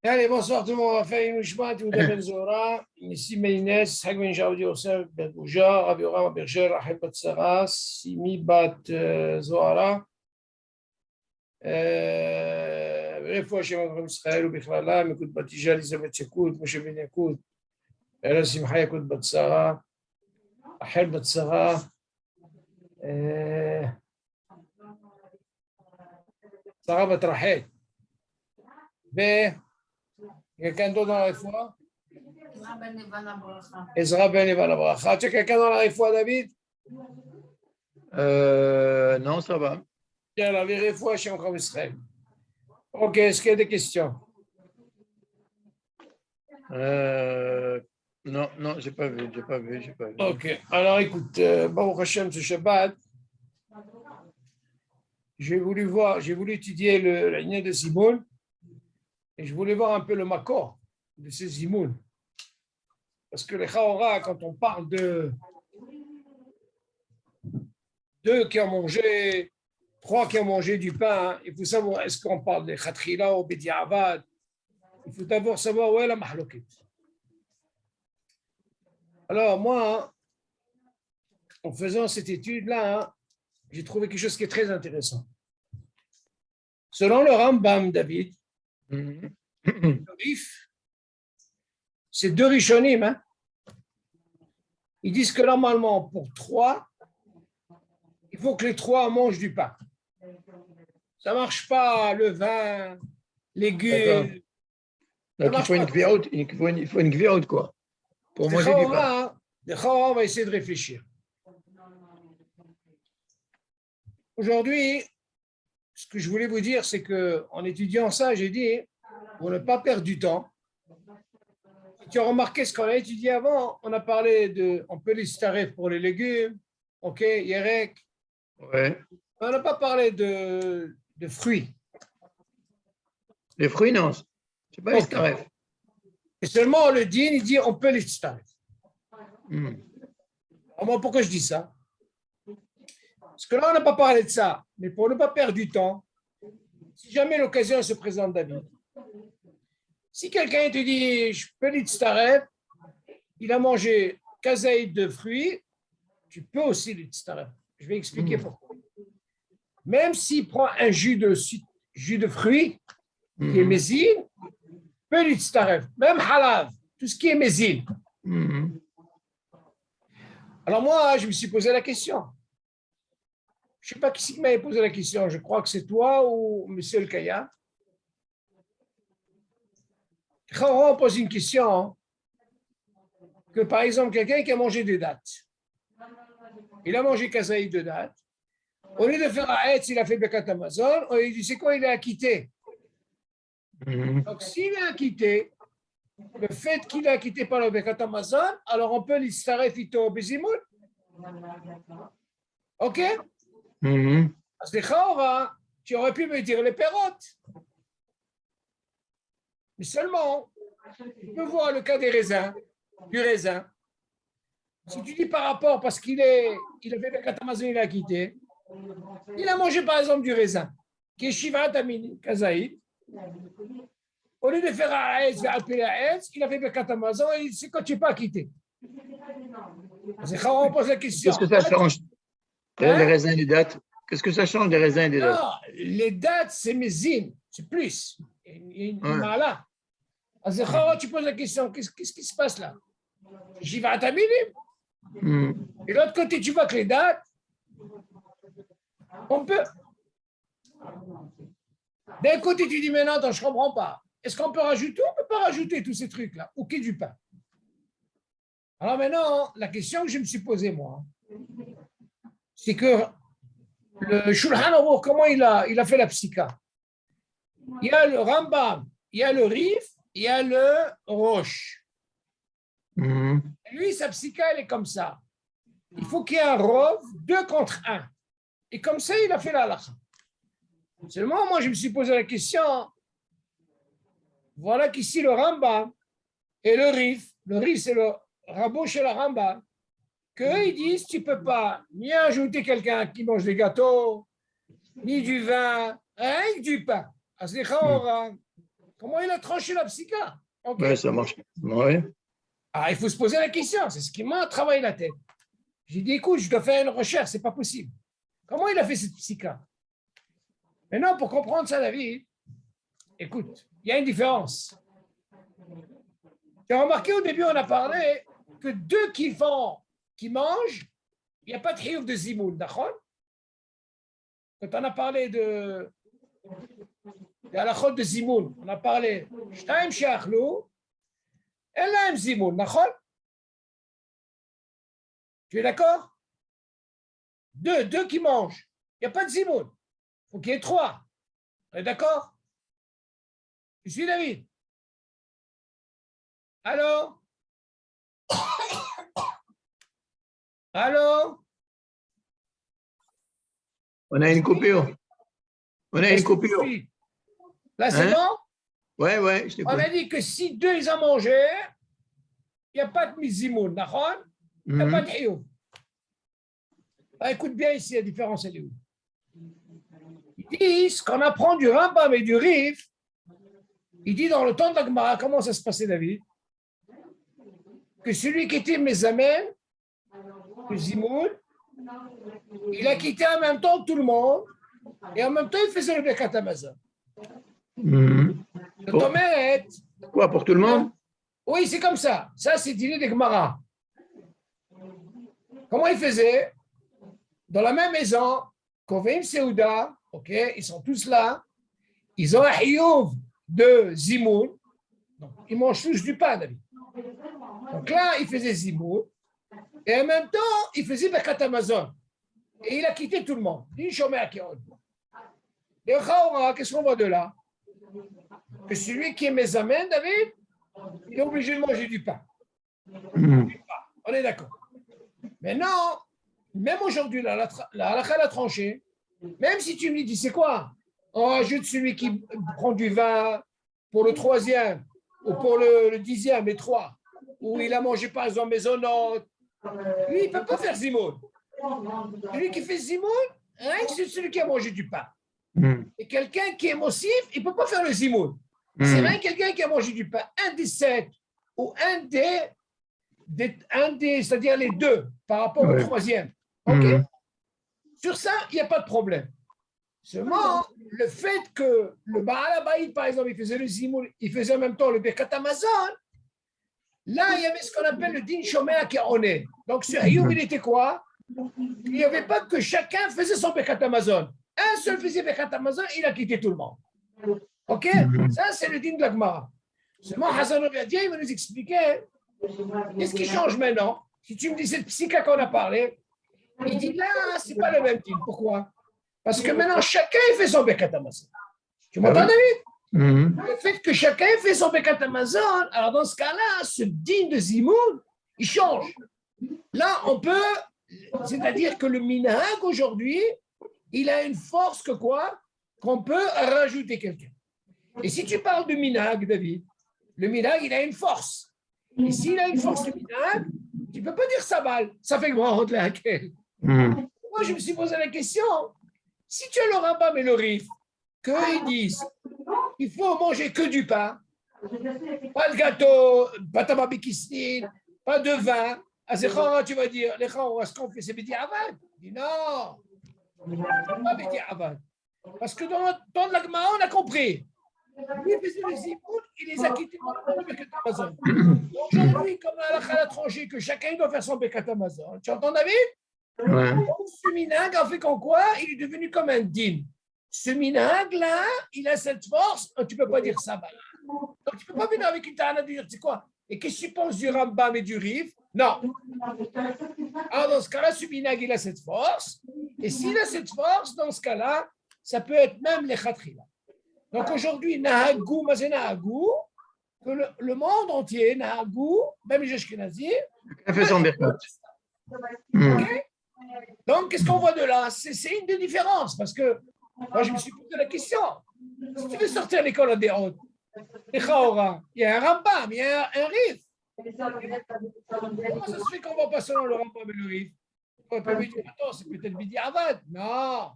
Allez, bonsoir tout le monde. On va faire une Ushma, Touda Ben Zora, ici Meïnes, Hag Ben Jaoudi Yosef Ben Bouja, Rabbi Yoram Berger, Rahel Bat Sarah, Simi Bat Zohara, רפואה השם עמכם ישראל ובכללה, מקוד בת אישה אליזבת יקוד, משה בן יקוד, ארז שמחה יקוד בת שרה, רחל בת שרה, שרה בת רחל, וכן d'autre dans la רפואה? עזרא בן יבן הברכה. Tu as quelqu'un dans la רפואה, David? Non, ça va. Bien, la רפואה השם עמכם ישראל. Ok, est-ce qu'il y a des questions? Non, j'ai pas vu. Ok, alors écoute, Baruch Hashem, ce Shabbat, j'ai voulu étudier la lignée de Zimoun, et je voulais voir un peu le makor de ces Zimoun. Parce que les Chaora, quand on parle de deux qui ont mangé, trois qui ont mangé du pain, hein, il faut savoir, est-ce qu'on parle de Khatrila ou Bediavad? Il faut d'abord savoir où est la mahloket. Alors moi, en faisant cette étude-là, hein, j'ai trouvé quelque chose qui est très intéressant. Selon le Rambam, David, le Rif, c'est deux Rishonim. Hein. Ils disent que normalement, pour trois, il faut que les trois mangent du pain. Ça ne marche pas, le vin, légumes. Donc il faut une gvirout, quoi. Pour manger du pain. Les Chaora, on va essayer de réfléchir. Aujourd'hui, ce que je voulais vous dire, c'est qu'en étudiant ça, j'ai dit, pour ne pas perdre du temps, tu as remarqué ce qu'on a étudié avant, on a parlé on peut les staref pour les légumes, ok, yerek. Ouais. On n'a pas parlé de fruits. Les fruits, non. C'est pas les staref. Et seulement le din, il dit on peut les staref. Alors moi, pourquoi je dis ça? Parce que là, on n'a pas parlé de ça. Mais pour ne pas perdre du temps, si jamais l'occasion se présente, David, si quelqu'un te dit, je peux l'itstaref, il a mangé kazaïd de fruits, tu peux aussi l'itstaref. Je vais expliquer pourquoi. Même s'il prend un jus de fruits, qui est mézine, peut l'itstaref. Même halav, tout ce qui est mézine. Alors moi, je me suis posé la question. Je ne sais pas qui m'avait posé la question. Je crois que c'est toi ou M. El Kaya. Quand on pose une question, que par exemple, quelqu'un qui a mangé des dattes, il a mangé kazaïd de dattes, au lieu de faire Haetz, il a fait Bekat Amazon, on lui dit, c'est quoi, il est acquitté. Donc, s'il est acquitté, le fait qu'il est acquitté par le Bekat Amazon, alors on peut l'istaref ito bezimoun. Ok? Parce que Chaora, tu aurais pu me dire les pérotes. Mais seulement, tu peux voir le cas des raisins, du raisin. Si tu dis par rapport, parce qu'il a fait Bekat Amazon, il a quitté, il a mangé par exemple du raisin, qui est Shivat Amini, Kazaïd. Au lieu de faire Haetz, il a fait Bekat Amazon et il dit, c'est quand tu n'es pas quitté. C'est Chaora, on pose la question. Qu'est-ce que ça change? Les raisins et les dattes. Qu'est-ce que ça change des raisins et des dattes? Non, les dattes, c'est mézine, c'est plus. Voilà. Alors, tu poses la question, qu'est-ce qui se passe là? J'y vais à ta minime. Et de l'autre côté, tu vois que les dates, on peut. D'un côté, tu dis, mais non, attends, je ne comprends pas. Est-ce qu'on peut rajouter? On ne peut pas rajouter tous ces trucs-là, ou qu'il y ait du pain. Alors maintenant, la question que je me suis posée, moi, c'est que le Shulchan Aruch, comment il a fait la psycha? Il y a le Rambam, il y a le Rif, il y a le Roche. Lui, sa psycha, elle est comme ça. Il faut qu'il y ait un Rov, 2 contre 1. Et comme ça, il a fait la halakha. Seulement, moi, je me suis posé la question. Voilà qu'ici, le Rambam et le Rif, c'est le rabot chez le Rambam, qu'eux, ils disent, tu ne peux pas ni ajouter quelqu'un qui mange des gâteaux, ni du vin, rien que du pain. Comment il a tranché la psycha? Okay. Ouais, ça marche. Ouais. Ah, il faut se poser la question. C'est ce qui m'a travaillé la tête. J'ai dit, écoute, je dois faire une recherche, c'est pas possible. Comment il a fait cette psycha? Maintenant, pour comprendre ça, David, écoute, il y a une différence. Tu as remarqué au début, on a parlé que deux qui mangent, il n'y a pas de hiouf de zimoun, d'accord? Quand on a parlé de la chôte de zimoun, on a parlé shtaim she'achlou, elaim zimoun, d'accord? Tu es d'accord? Deux qui mangent, il n'y a pas de zimoun. Il faut qu'il y ait trois. On est d'accord? Tu suis David? Allô? Allô? On a une coupure. On a une Est-ce que tu coupure. suis? Là, c'est Hein? bon? Ouais, je On t'écoute. avait dit que si deux, ils ont mangé, il n'y a pas de mizimoun, d'accord? Il n'y a pas de hiouf. Ah, écoute bien ici, la différence, elle est où? Ils disent qu'on apprend du Rambam et du Rif. Il dit dans le temps de la Gemara, comment ça se passait, David? Que celui qui était Mezamen, le Zimoun, il a quitté en même temps tout le monde et en même temps il faisait le Bekat Hamazon. Le Tomeret. Quoi, pour tout le monde? Oui, c'est comme ça. Ça, c'est l'idée de Gemara. Comment il faisait? Dans la même maison, Kovim Seuda, ok, ils sont tous là. Ils ont un hiyuv de Zimoun. Donc, ils mangent tous du pain, David. Donc là, il faisait Zimoun. Et en même temps, il faisait Bekat Hamazon. Et il a quitté tout le monde. Et qu'est-ce qu'on voit de là? Que celui qui est Mezamen, David, il est obligé de manger du pain. On est d'accord. Maintenant, même aujourd'hui, la halakha l'a tranché. Même si tu me dis, c'est quoi? On rajoute celui qui prend du vin pour le troisième ou pour le dixième, les trois. Ou il a mangé par exemple maisonnote. Lui, il ne peut pas faire zimoun. Celui qui fait zimoun, rien que c'est celui qui a mangé du pain. Et quelqu'un qui est mossif, il ne peut pas faire le zimoun. C'est rien quelqu'un qui a mangé du pain. Un des 7 ou un des c'est-à-dire les deux par rapport au troisième. OK? Sur ça, il n'y a pas de problème. Seulement, le fait que le Baal Habayit, par exemple, il faisait le zimoun, il faisait en même temps le Bekat Hamazon, là, il y avait ce qu'on appelle le Din Shomer Ke'oneh. Donc, ce Hiyuv, il était quoi? Il n'y avait pas que chacun faisait son Bekat Hamazon. Un seul faisait Bekat Hamazon, il a quitté tout le monde. OK? Ça, c'est le Din de la Gemara. Seulement, Hassan Ovadia, il va nous expliquer qu'est-ce qui change maintenant. Si tu me dis cette psycha qu'on a parlé, il dit là, ce n'est pas le même Din. Pourquoi? Parce que maintenant, chacun fait son Bekat Hamazon. Tu m'entends, David? Le fait que chacun fait son Bekat Hamazon, alors dans ce cas-là, ce Din de Zimoun, il change. Là, on peut, c'est-à-dire que le minhag aujourd'hui, il a une force que quoi? Qu'on peut rajouter quelqu'un. Et si tu parles de minhag, David, le minhag, il a une force. Et s'il a une force, le minhag, tu ne peux pas dire ça mal. Ça fait grand de laquelle. Moi, je me suis posé la question. Si tu as le Rambam et le Rif, qu'ils disent il faut manger que du pain, pas de gâteau, pas de tababikistin, pas de vin, tu vas dire, est-ce qu'on fait ces Bidi Avad? Il dit non, pas Bidi Avad. Parce que dans le temps de la Gemara, on a compris. Lui, il faisait les zimoun, il les a quittés dans le Bekat Hamazon. Aujourd'hui, comme la halakha a tranché que chacun doit faire son Bekat Hamazon, tu entends, David? Ouais. Ce minhag, en fait, qu'en quoi? Il est devenu comme un din. Ce minhag-là, il a cette force, tu ne peux pas dire ça. Donc, tu ne peux pas venir avec une tana dire, c'est quoi? Et qu'est-ce que tu penses du Rambam et du Rif? Non. Alors, dans ce cas-là, ce minhag, il a cette force. Et s'il a cette force, dans ce cas-là, ça peut être même les khatrila. Donc, aujourd'hui, Nahagou, Mazé Nahagou, que le monde entier, Nahagou, même les Ashkenazim, fait son Bekat. OK? Donc, qu'est-ce qu'on voit de là? C'est une des différences, parce que moi, je me suis posé la question. Si tu veux sortir l'école à des hautes, il y a un Rambam, il y a un Rif. Comment ça se fait qu'on ne va pas selon le Rambam et le Rif? On peut me dire, attends, c'est peut-être Bidi Avad. Non.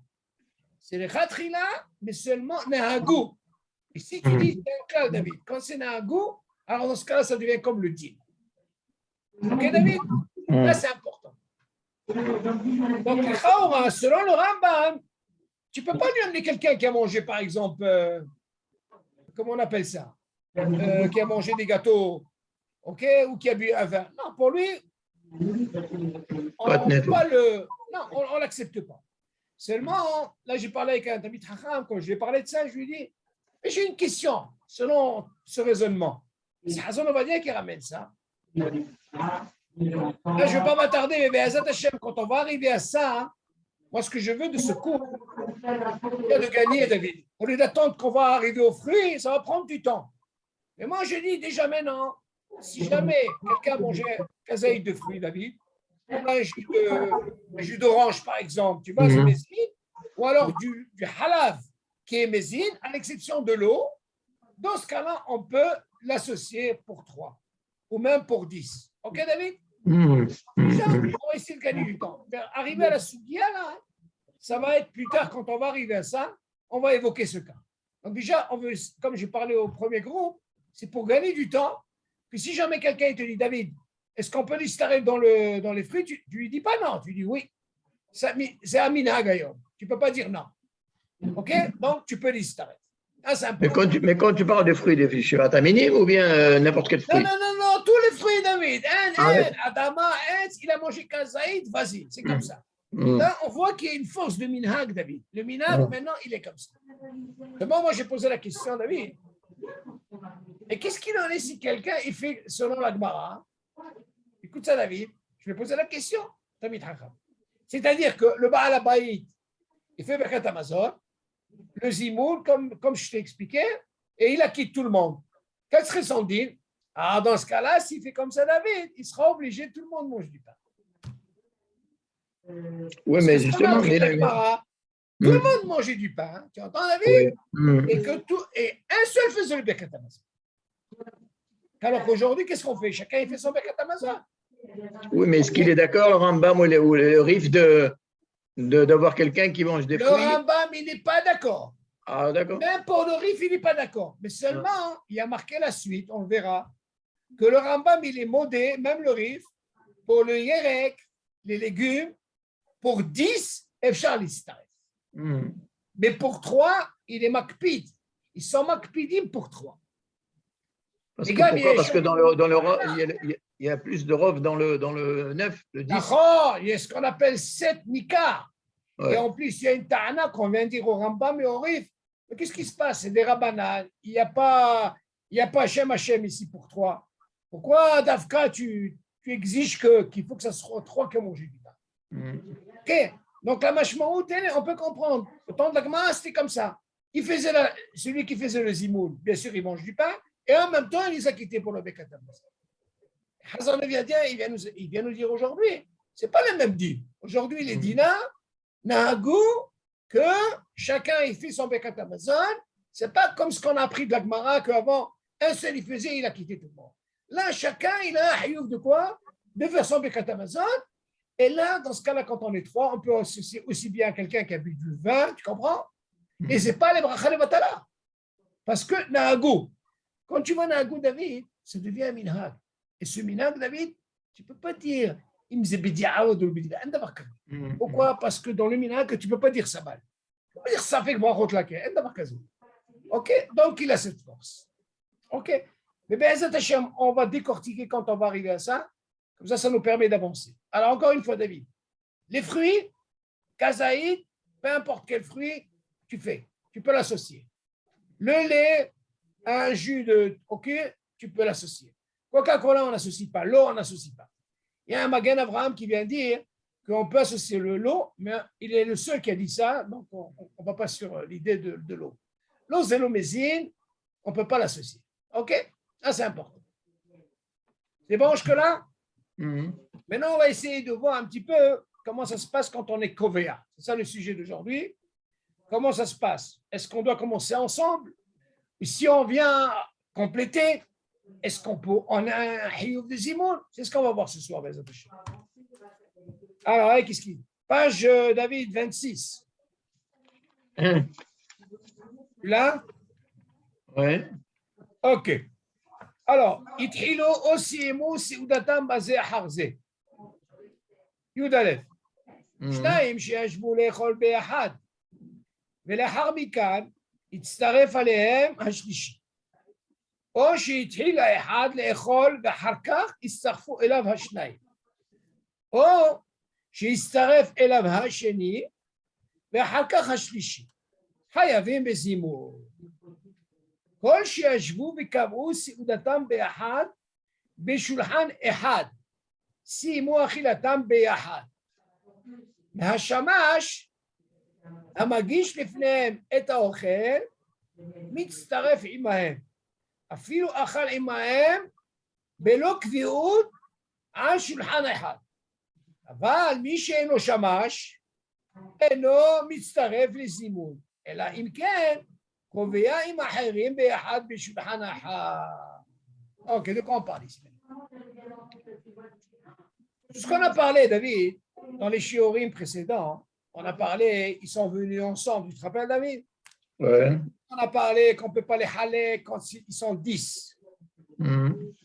C'est les Khatrila, mais seulement Nahagou. Et si tu dis, c'est un clal, David, quand c'est Nahagou, alors dans ce cas-là, ça devient comme le din. Ok, David? Là, c'est important. Donc, selon le Rambam, tu ne peux pas lui amener quelqu'un qui a mangé, par exemple, comment on appelle ça? Qui a mangé des gâteaux, ok, ou qui a bu un vin. Non, pour lui, on ne l'accepte pas. Seulement, là, j'ai parlé avec un Tamid Chacham, quand je lui ai parlé de ça, je lui ai dit, mais j'ai une question, selon ce raisonnement. C'est Hazan Ovadia qui ramène ça. Là, je ne vais pas m'attarder, mais Azat Hashem, quand on va arriver à ça, hein, moi, ce que je veux de ce cours, c'est de gagner, David. Au lieu d'attendre qu'on va arriver aux fruits, ça va prendre du temps. Mais moi, je dis déjà maintenant, si jamais quelqu'un mangeait kazaïd de fruits, David, un jus d'orange, par exemple, tu vois, c'est mésine, ou alors du halav, qui est mésine, à l'exception de l'eau, dans ce cas-là, on peut l'associer pour 3, ou même pour 10. OK, David? Déjà, on va essayer de gagner du temps. Arriver à la soudia, là, ça va être plus tard, quand on va arriver à ça, on va évoquer ce cas. Donc déjà, on veut, comme j'ai parlé au premier groupe, c'est pour gagner du temps. Puis si jamais quelqu'un te dit, David, est-ce qu'on peut l'istare dans les fruits, tu lui dis pas non, tu dis oui. C'est un minhag ailleurs. Tu ne peux pas dire non. OK? Donc, tu peux l'istare. Mais quand tu parles de fruits, des fichus, à minime ou bien n'importe quel fruit? Non, tous les fruits, David. Adama, il a mangé kazaïd, vas-y, c'est comme ça. Là, on voit qu'il y a une force de minhag, David. Le minhag, maintenant, il est comme ça. D'abord, moi, j'ai posé la question, David. Et qu'est-ce qu'il en est si quelqu'un, il fait selon la Gemara? Écoute ça, David. Je vais poser la question. C'est-à-dire que le Baal Abayit, il fait Birkat Hamazon, le Zimoul, comme je t'ai expliqué, et il acquitte tout le monde. Quel serait son deal? Ah, dans ce cas-là, s'il fait comme ça, David, il sera obligé, tout le monde mange du pain. Oui, mais justement, tout le monde mangeait du pain, tu entends, David? Et un seul faisait le Birkat Hamazon. Alors qu'aujourd'hui, qu'est-ce qu'on fait? Chacun il fait son Birkat Hamazon. Oui, mais est-ce qu'il est d'accord, le Rambam ou le Rif, d'avoir quelqu'un qui mange des fruits? Le Rambam, il n'est pas d'accord. Ah, d'accord. Même pour le Rif, il n'est pas d'accord. Mais seulement, il y a marqué la suite, on le verra, que le Rambam, il est modé, même le Rif, pour le Yerek, les légumes, pour 10, Efchar l'Istaref. Mais pour 3, il est makpid. Ils sont makpidim pour 3. Pourquoi? Parce que dans le il y a plus de rov dans le 9, le 10. Il y a ce qu'on appelle 7 nikar. Ouais. Et en plus, il y a une ta'ana qu'on vient de dire au Rambam et au Rif. Mais qu'est-ce qui se passe? C'est des rabbanan. Il n'y a pas Hachem ici pour 3. Pourquoi, Davka, tu exiges qu'il faut que ça soit 3 qui ont mangé du pain? OK. Donc, la mashmaout, on peut comprendre. Au temps de la Gemara, c'était comme ça. Celui qui faisait le zimoul, bien sûr, il mange du pain. Et en même temps, il les a quittés pour le Birkat Hamazon. Hazan Ovadia, il vient nous dire aujourd'hui, ce n'est pas le même deal. Aujourd'hui, les dinars, Nahagou, que chacun il fait son Birkat Hamazon. Ce n'est pas comme ce qu'on a appris de la Gemara qu'avant, un seul il faisait, il a quitté tout le monde. Là, chacun, il a un hayouf de quoi? De faire son Birkat Hamazon. Et là, dans ce cas-là, quand on est 3, on peut associer aussi bien quelqu'un qui a bu du vin, tu comprends? Et ce n'est pas les bracha les batala. Parce que Nahagou, quand tu vois Nahagou, David, ça devient un minhag. Et ce minhag, David, tu ne peux pas dire pourquoi? Parce que dans le minhag, tu ne peux pas dire sabal. Tu peux pas dire ça fait que brachot laquelle. Ok? Donc, il a cette force. Ok? Mais Be'ezat Hashem, on va décortiquer quand on va arriver à ça. Comme ça nous permet d'avancer. Alors, encore une fois, David, les fruits, kazaïd, peu importe quel fruit tu fais, tu peux l'associer. Le lait, un jus de OK, tu peux l'associer. Coca-Cola, on n'associe pas. L'eau, on n'associe pas. Il y a un Magen Avraham qui vient dire qu'on peut associer l'eau, mais il est le seul qui a dit ça, donc on ne va pas sur l'idée de l'eau. L'eau, c'est l'eau mésine, on ne peut pas l'associer. OK? Ça, c'est important. C'est bon jusque-là? Maintenant, on va essayer de voir un petit peu comment ça se passe quand on est Kovea. C'est ça le sujet d'aujourd'hui. Comment ça se passe? Est-ce qu'on doit commencer ensemble? Et si on vient compléter, est-ce qu'on peut en a un Hiyuv de Zimoun? C'est ce qu'on va voir ce soir. Alors, qu'est-ce qu'il dit? Page David 26. Là? Ouais. Ok. Alors, התחילו או סיימו סעודתם בזה אחר זה. י"א. שניים שישבו לאכול ביחד, ולאחר מכן הצטרף עליהם השלישי. או שהתחיל האחד לאכול ואחר כך הצטרפו אליו השניים. או שהצטרף אליו השני ואחר כך השלישי. חייבים בזימון. כל שישבו וקבעו סעודתם ביחד בשולחן אחד, סיימו אכילתם ביחד. והשמש המגיש לפניהם את האוכל מצטרף עמהם, אפילו אכל עמהם בלא קביעות על שולחן אחד. אבל מי שאינו שמש אינו מצטרף לזימון, אלא אם כן קובע עם אחרים ביחד בשולחן אחד. Ok, de quoi on parle ici? Tout ce qu'on a parlé, David, dans les shiurim précédents, on a parlé, ils sont venus ensemble, tu te rappelles, David? Ouais. On a parlé qu'on ne peut pas les haler quand ils sont 10.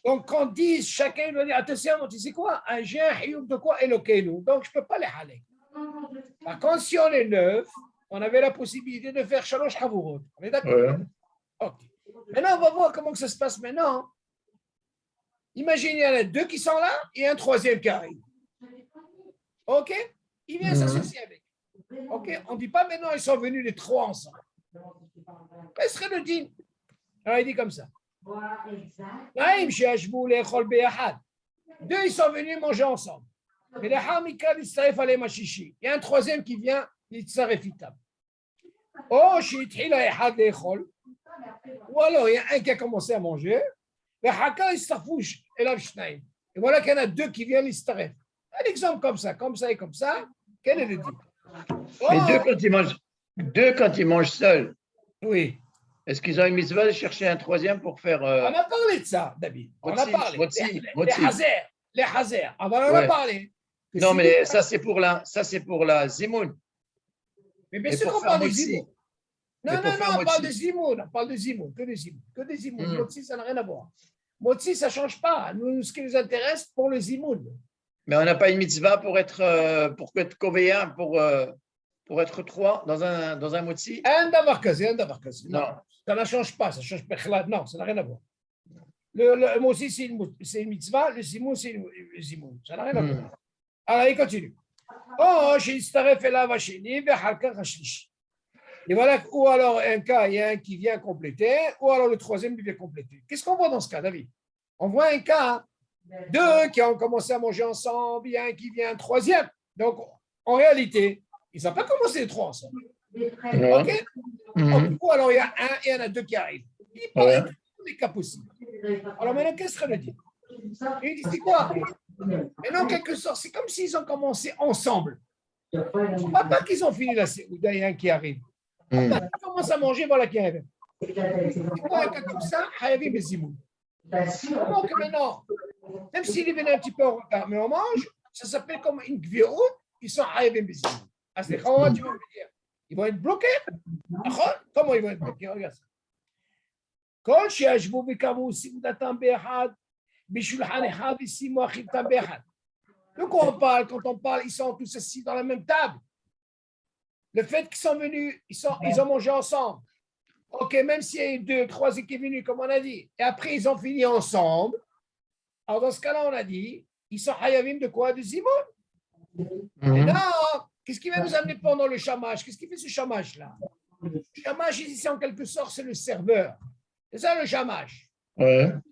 Donc, quand 10, chacun doit dire, attention, tu sais quoi? Un j'ai un hiyub de quoi? Elokeinu. Donc, je ne peux pas les haler. Par contre, si on est 9, on avait la possibilité de faire shalosh havurot. On est d'accord? Ouais. Ok. Maintenant, on va voir comment que ça se passe maintenant. Imaginez, il y en a 2 qui sont là et un troisième qui arrive. Ok? Il vient s'associer avec. Ok? On ne dit pas maintenant, ils sont venus les 3 ensemble. Quel serait le din? Alors, il dit comme ça. 2, ils sont venus manger ensemble. Mais les hamikal, il y a un troisième qui vient, il s'arrête. Oh, ou alors il y a un qui a commencé à manger, et voilà qu'il y en a 2 qui viennent, ils s'arrêtent. Un exemple comme ça et comme ça, quel est le dit? Mais 2 quand ils mangent seuls, oui. Est-ce qu'ils ont une mitzvah de chercher un troisième pour faire. On a parlé de ça, David. On a parlé. Les hazer. On en a parlé. Non, mais ça, c'est pour la zimoun. Mais bien sûr qu'on parle de zimoun. Non, on parle de zimoun. On parle de zimoun. Que des zimoun. Motzi, ça n'a rien à voir. Motzi, ça ne change pas. Nous, ce qui nous intéresse, pour le zimoun. Mais on n'a pas une mitzvah pour être kovéa, pour être 3 dans un motzi. Un davar kazi. Non. Ça ne change pas. Ça change pas. Non, ça n'a rien à voir. Le motzi, c'est une mitzvah. Le zimoun, c'est le zimoun. Ça n'a rien à voir. Alors, il continue. Oh, et voilà, ou alors un cas, il y a un qui vient compléter, ou alors le troisième vient compléter. Qu'est-ce qu'on voit dans ce cas, David? On voit un cas, 2 qui ont commencé à manger ensemble, il y a un qui vient, un troisième. Donc, en réalité, ils n'ont pas commencé les 3 ensemble. OK? Ou alors, il y a un et il y en a 2 qui arrivent. Il parle de tous les cas possibles. Alors maintenant, qu'est-ce que ça veut dire? Il dit, c'est quoi? Mais en quelque sorte, c'est comme s'ils ont commencé ensemble. Pas qu'ils ont fini la séouda, il y a un qui arrive. Ils commencent à manger, voilà qui arrive. C'est quoi un cas comme ça? Hayavim et Zimoun. Comment que maintenant, même s'il est venu un petit peu en retard, mais on mange, ça s'appelle comme une gvirut, ils sont Hayavim et Zimoun. Ah, c'est comment tu vas me dire? Ils vont être bloqués. Comment ils vont être bloqués? Regarde ça. Kol shiashvu v'kavu seudatam be'echad. De quoi on parle? Quand on parle, ils sont tous assis dans la même table. Le fait qu'ils sont venus, ils ont mangé ensemble. Ok, même s'il y a eu 2, 3 qui sont venus, comme on a dit, et après ils ont fini ensemble. Alors dans ce cas-là, on a dit, ils sont hayavim de quoi? De zimoun. Et là, qu'est-ce qui va nous amener pendant le shamash? Qu'est-ce qui fait ce shamash-là? Le shamash, ici, en quelque sorte, c'est le serveur. C'est ça le shamash.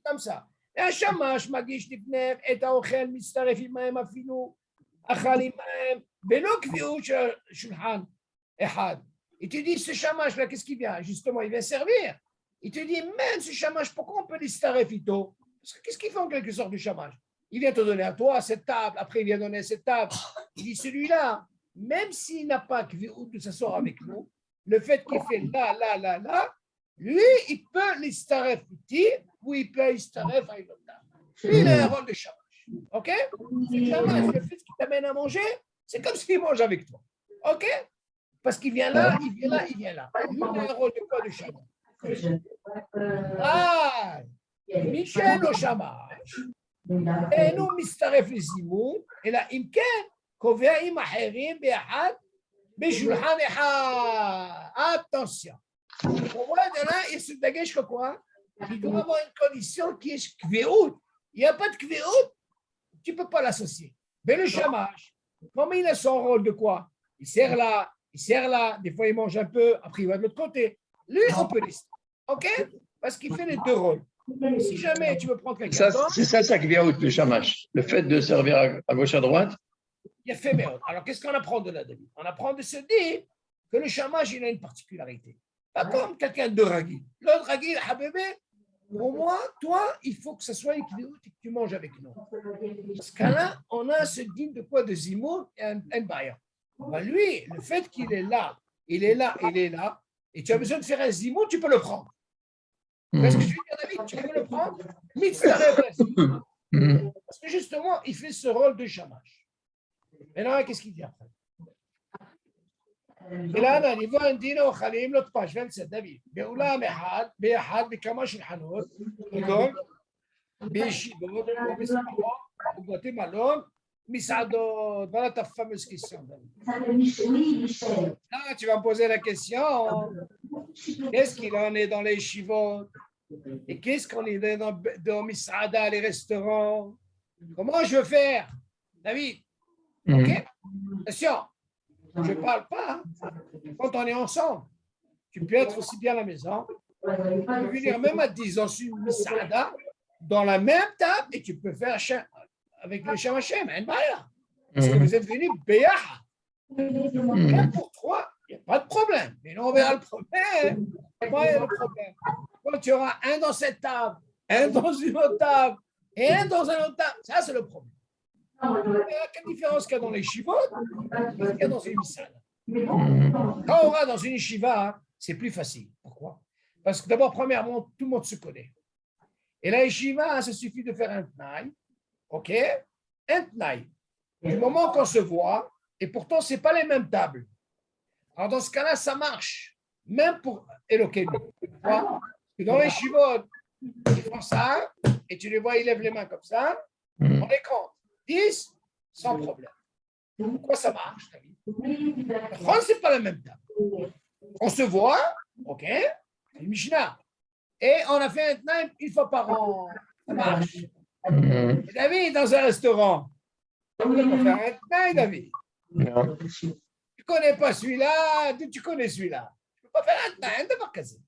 Comme ça. השמש מגיש לפניהם את האוכל, מצטרף עמהם אפילו, אכל עמהם, בלא קביעות של שולחן אחד. Il te dit, ce shamash-là, qu'est-ce qu'il vient? Justement, il vient servir. Il te dit, même ce shamash, pourquoi on peut les staref ito? Parce que qu'est-ce qu'il fait en quelque sorte de shamash? Il vient te donner à toi cette table, après il vient donner à cette table. Il dit, celui-là, même s'il n'a pas kviut de s'asseoir avec nous, le fait qu'il fait là, lui, il peut les staref iti, ou il peut les staref avec l'autre table. Lui, il a un rôle de shamash. Ok? Le shamash, le fait qu'il t'amène à manger, c'est comme s'il mange avec toi. Ok? Parce qu'il vient là, il vient là. Lui, il a un rôle de quoi? De shamash. Michel au Shamash. Et nous, Mistaref les Zimoun, et là, Imken, Kovea Imaherim, Be'ahad, Bejulhan Echad. Attention. Pour moi, de là, il se dégage que quoi? Il doit avoir une condition qui est Kveout. Il n'y a pas de Kveout, tu ne peux pas l'associer. Mais le Shamash, comment il a son rôle de quoi? Il sert là, des fois il mange un peu, après il va de l'autre côté. Lui, on peut laisser. OK? Parce qu'il fait les deux rôles. Si jamais tu veux prendre quelqu'un d'autre. C'est ça qui vient out le shamash. Le fait de servir à gauche, à droite. Il a fait méthode. Alors, qu'est-ce qu'on apprend de là, David? On apprend de se dire que le shamash, il a une particularité. Pas comme quelqu'un de ragil. L'autre ragil, habébé, pour moi, toi, il faut que ce soit équilibré et que tu manges avec nous. Parce que là, on a ce digne de quoi? De Zimoun et un bailleur. Lui, le fait qu'il est là, et tu as besoin de faire un Zimoun, tu peux le prendre. Parce que je veux dire, David, tu peux le prendre, parce que justement, il fait ce rôle de shamash. Maintenant, qu'est-ce qu'il dit après? Et là, on y va, on dit, on khalim l'autre page 27, David. Be'oula mehad, be'ahad, be'kama shulchanot, donc, be'shibot, be'smahot, be'bati malon, misadot. Voilà ta fameuse question, David. Là, tu vas me poser la question, qu'est-ce qu'il en est dans les shivot? Et qu'est-ce qu'on est dans Misada, les restaurants? Comment je veux faire, David? OK? Attention, je ne parle pas. Quand on est ensemble, tu peux être aussi bien à la maison. Tu peux venir même à 10 ans sur Misada, dans la même table, et tu peux faire avec le Shem Hashem, un baïa. Parce que vous êtes venus Béaha. Même pour trois, il n'y a pas de problème. Mais là, on verra le problème. Comment est le problème? Quand tu auras un dans cette table, un dans une autre table, et un dans un autre table, ça, c'est le problème. Quelle différence qu'il y a dans les shivot et qu'il y a dans une misada? Quand on va dans une shiva, c'est plus facile. Pourquoi? Parce que d'abord, premièrement, tout le monde se connaît. Et la yeshiva, ça suffit de faire un tnaï. OK? Un tnaï. Du moment qu'on se voit, et pourtant, ce n'est pas les mêmes tables. Alors, dans ce cas-là, ça marche. Même pour Elokeinu. Pourquoi? Dans les shivot, ils font ça, et tu les vois, ils lèvent les mains comme ça, on les compte. 10, sans problème. Pourquoi ça marche, David? Ce n'est pas la même table. On se voit, OK, une Mishnah, et on a fait un tnaïm une fois par an. Ça marche. Et David, dans un restaurant, on va faire un tnaïm, David. Tu ne connais pas celui-là, tu connais celui-là. Tu ne peux pas faire un tnaïm de Barkazé.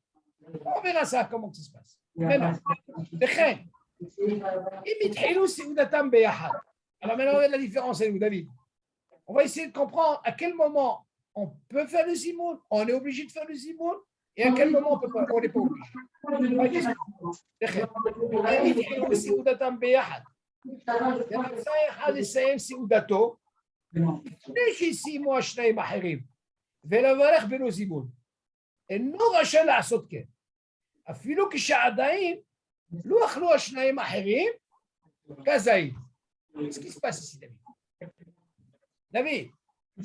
On verra ça, comment ça se passe. Maintenant, alors maintenant, on a la différence avec vous, David. On va essayer de comprendre à quel moment on peut faire le zimoun, on est obligé de faire le zimoun, et à quel moment on n'est pas obligé. אינו רשאי לעשות כן. אפילו כשעדיין לא אכלו השניים האחרים כזית. Qu'est-ce qui se passe ici, David? David, ils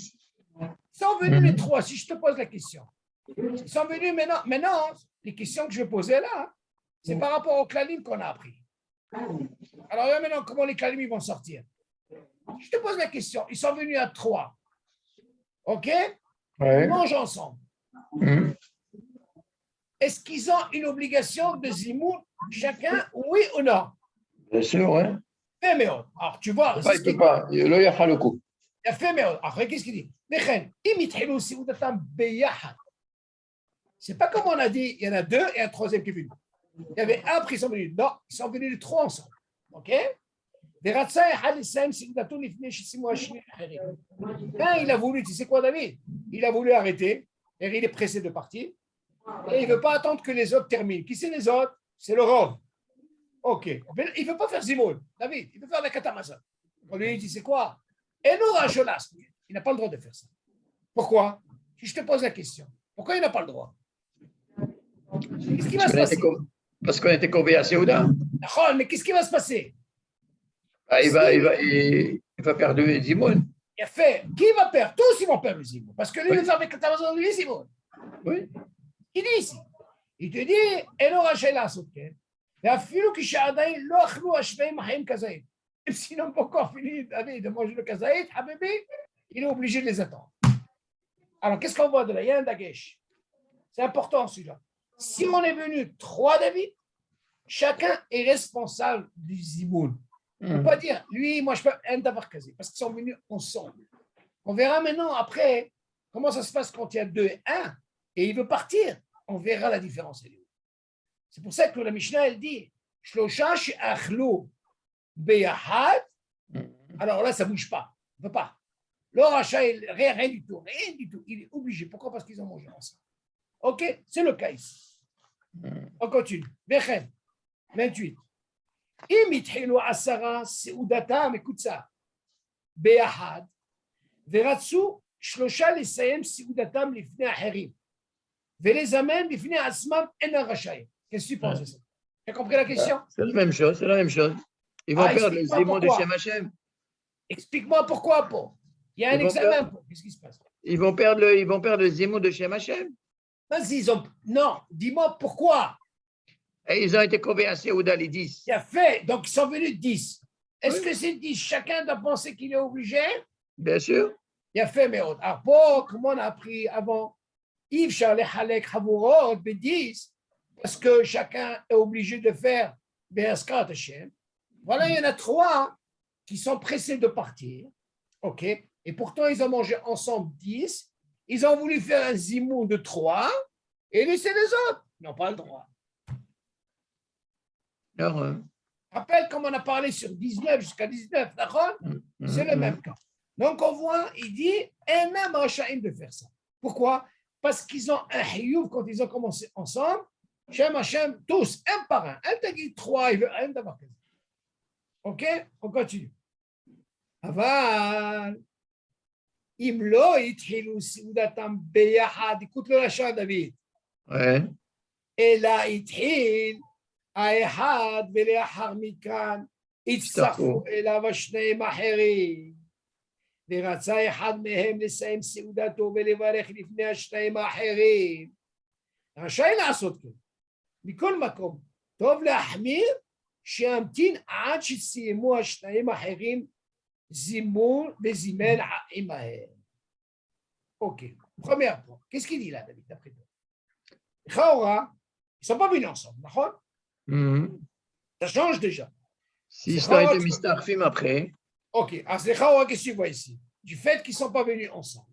sont venus les trois, si je te pose la question. Ils sont venus maintenant les questions que je vais poser là, c'est par rapport aux klalim qu'on a appris. Alors là, maintenant, comment les klalim vont sortir? Je te pose la question, ils sont venus à trois. OK? Ils mangent ensemble. Est-ce qu'ils ont une obligation de zimoun chacun, oui ou non? Bien sûr, oui. Alors, tu vois. Il ne peut pas. Il y a le coup. Il a fait après, qu'est-ce qu'il dit? C'est pas comme on a dit, il y en a deux et un troisième qui est venu. Il y avait un, après ils sont venus. Non, ils sont venus les trois ensemble. OK? Il a voulu, tu sais quoi, David? Il a voulu arrêter, et il est pressé de partir, et il ne veut pas attendre que les autres terminent. Qui c'est les autres? C'est le Rov. OK. Il ne veut pas faire Zimoun, David, il veut faire la Katamazon. On lui dit, c'est quoi? Et nous, Rajolas, il n'a pas le droit de faire ça. Pourquoi? Si je te pose la question, pourquoi il n'a pas le droit? Qu'est-ce qui va se passer? Parce qu'on était conviés à Séouda. Mais qu'est-ce qui va se passer? Il va perdre le Zimoun. Il a fait. Qui va perdre? Tous ils vont perdre le Zimoun. Parce que lui, il veut faire avec Katamazon, lui, Zimoun. Oui. Il dit ici. Il te dit, Eno Rachel a sauté. Et afilou qui chadaï, l'ochlou ashveim mahim kazaïd. Même s'ils n'ont pas encore fini de manger le kazaïd, Habibi, il est obligé de les attendre. Alors, qu'est-ce qu'on voit de là? Il y a un dagesh. C'est important celui-là. Si on est venu 3 David, chacun est responsable du zimoun. On ne peut pas dire, lui, moi, je peux un d'avoir casé, parce qu'ils sont venus ensemble. On verra maintenant, après, comment ça se passe quand il y a 2 et 1, et il veut partir. On verra la différence. C'est pour ça que la Mishnah, elle dit, Shlosha she'achlu beyahad. Alors là, ça ne bouge pas. On ne peut pas. Le rachat, rien du tout. Rien du tout. Il est obligé. Pourquoi? Parce qu'ils ont mangé ensemble. OK? C'est le cas ici. On continue. Bechem, 28. אם התחילו 10 סעודתם, écoute ça, ביחד, ורצו 3 לסיים סעודתם לפני אחרים, ולזמן לפני עצמם אינם רשאים. Qu'est-ce que tu penses de ça? Tu as compris la question? C'est la même chose, c'est la même chose. Ils vont perdre le zimon de Shem Hashem. Explique-moi pourquoi, Paul. Il y a un examen, Paul. Qu'est-ce qui se passe? Ils vont perdre le zimon de Shem Hashem. Vas-y, non, dis-moi pourquoi. Et ils ont été combien à Séouda, les 10? Il a fait, donc ils sont venus 10. Est-ce que c'est 10? Chacun doit penser qu'il est obligé? Bien sûr. Il a fait, mais alors, Paul, comme on a appris avant, Yves Charles Halek Havurot, 10, parce que chacun est obligé de faire Be'askat Hashem. Voilà, il y en a 3 qui sont pressés de partir. OK? Et pourtant, ils ont mangé ensemble 10. Ils ont voulu faire un zimoun de 3 et laisser les autres. Ils n'ont pas le droit. Alors, Rappelle comme on a parlé sur 19 jusqu'à 19, d'accord? C'est le même cas. Donc, on voit, il dit, un même Rachaim de faire ça. Pourquoi? Parce qu'ils ont un hiyuv quand ils ont commencé ensemble. Shem Hashem, tous, un par un. Un t'a dit 3, il veut un d'avoir 15. OK? On continue. Aval, imlo ithilu siudatam beyahad. Écoute le rachat, David. ouais. Et là, ithil, האחד ולאחר מכאן הצטרפו אליו 2 אחרים ורצה אחד מהם לסיים סעודתו ולברך לפני 2 האחרים. רשאי לעשות כן. מכל מקום, טוב להחמיר שימתין עד שסיימו 2 האחרים זימון וזימן עמהם. Ok, premier point. Qu'est-ce qu'il dit là, David, d'après toi? Chaora, ils ne sont pas venus ensemble, d'accord? Ça change déjà. Si ça a été mistarfim après. Ok, alors c'est Chaora, qu'est-ce que tu vois ici? Du fait qu'ils ne sont pas venus ensemble.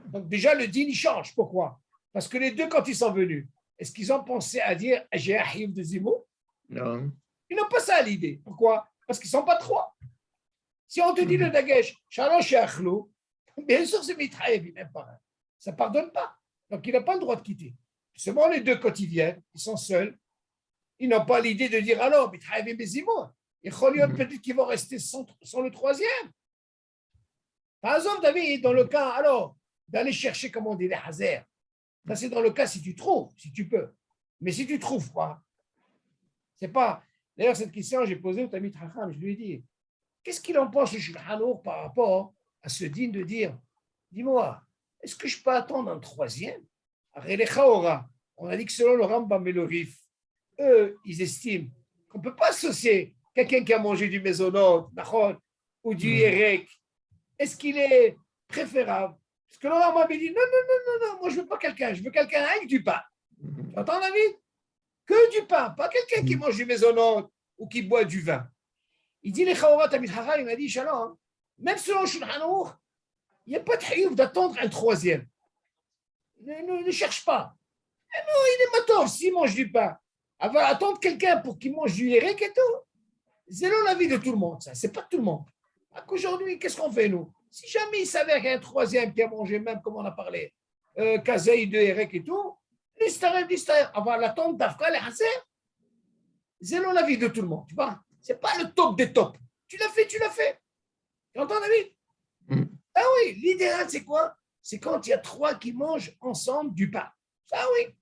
Donc déjà, le din, il change. Pourquoi? Parce que les deux, quand ils sont venus, est-ce qu'ils ont pensé à dire j'ai un hiyuv de zimo? Non. Ils n'ont pas ça à l'idée. Pourquoi? Parce qu'ils ne sont pas 3. Si on te dit le dagesh, shalosh et achlou, bien sûr, c'est mitraïv, même pas. Ça ne pardonne pas. Donc il n'a pas le droit de quitter. Seulement les deux, quand ils viennent, ils sont seuls. Ils n'ont pas l'idée de dire alors, mitraïv et bezimo. Et peut-être qu'ils vont rester sans le 3e. Par exemple, David, dans le cas, alors, d'aller chercher, comme on dit, les hazers. Ça, c'est dans le cas si tu trouves, si tu peux. Mais si tu ne trouves pas, c'est pas. D'ailleurs, cette question, j'ai posée au Tamit Hacham, je lui ai dit, qu'est-ce qu'il en pense, le Shulchan Aruch, par rapport à ce din de dire, dis-moi, est-ce que je peux attendre un 3e? On a dit que selon le Rambam et le Rif, eux, ils estiment qu'on ne peut pas associer quelqu'un qui a mangé du mésonote, ou du hérek. Est-ce qu'il est préférable? Parce que le Rambam dit non, moi je ne veux pas quelqu'un, je veux quelqu'un avec du pain. Tu entends, David? Que du pain, pas quelqu'un qui mange du mésonote ou qui boit du vin. Il dit les Chaorat Tamit Chacham, il m'a dit Shalom, même selon Shulchan Aruch, il n'y a pas de hiyuv d'attendre un 3e. Ne cherche pas. Non, il est matov s'il mange du pain. Avoir attendre quelqu'un pour qu'il mange du hérek et tout, c'est l'avis de tout le monde, ça. C'est pas tout le monde. Aujourd'hui, qu'est-ce qu'on fait, nous? Si jamais il s'avère qu'il y a un 3e qui a mangé, même comme on a parlé, kazeï de hérek et tout, l'histoire, avoir l'attente d'Afka, les haser, c'est l'avis de tout le monde. Tu vois? C'est pas le top des tops. Tu l'as fait. Tu entends, David? Ah oui, l'idéal, c'est quoi? C'est quand il y a 3 qui mangent ensemble du pain. Ça, oui.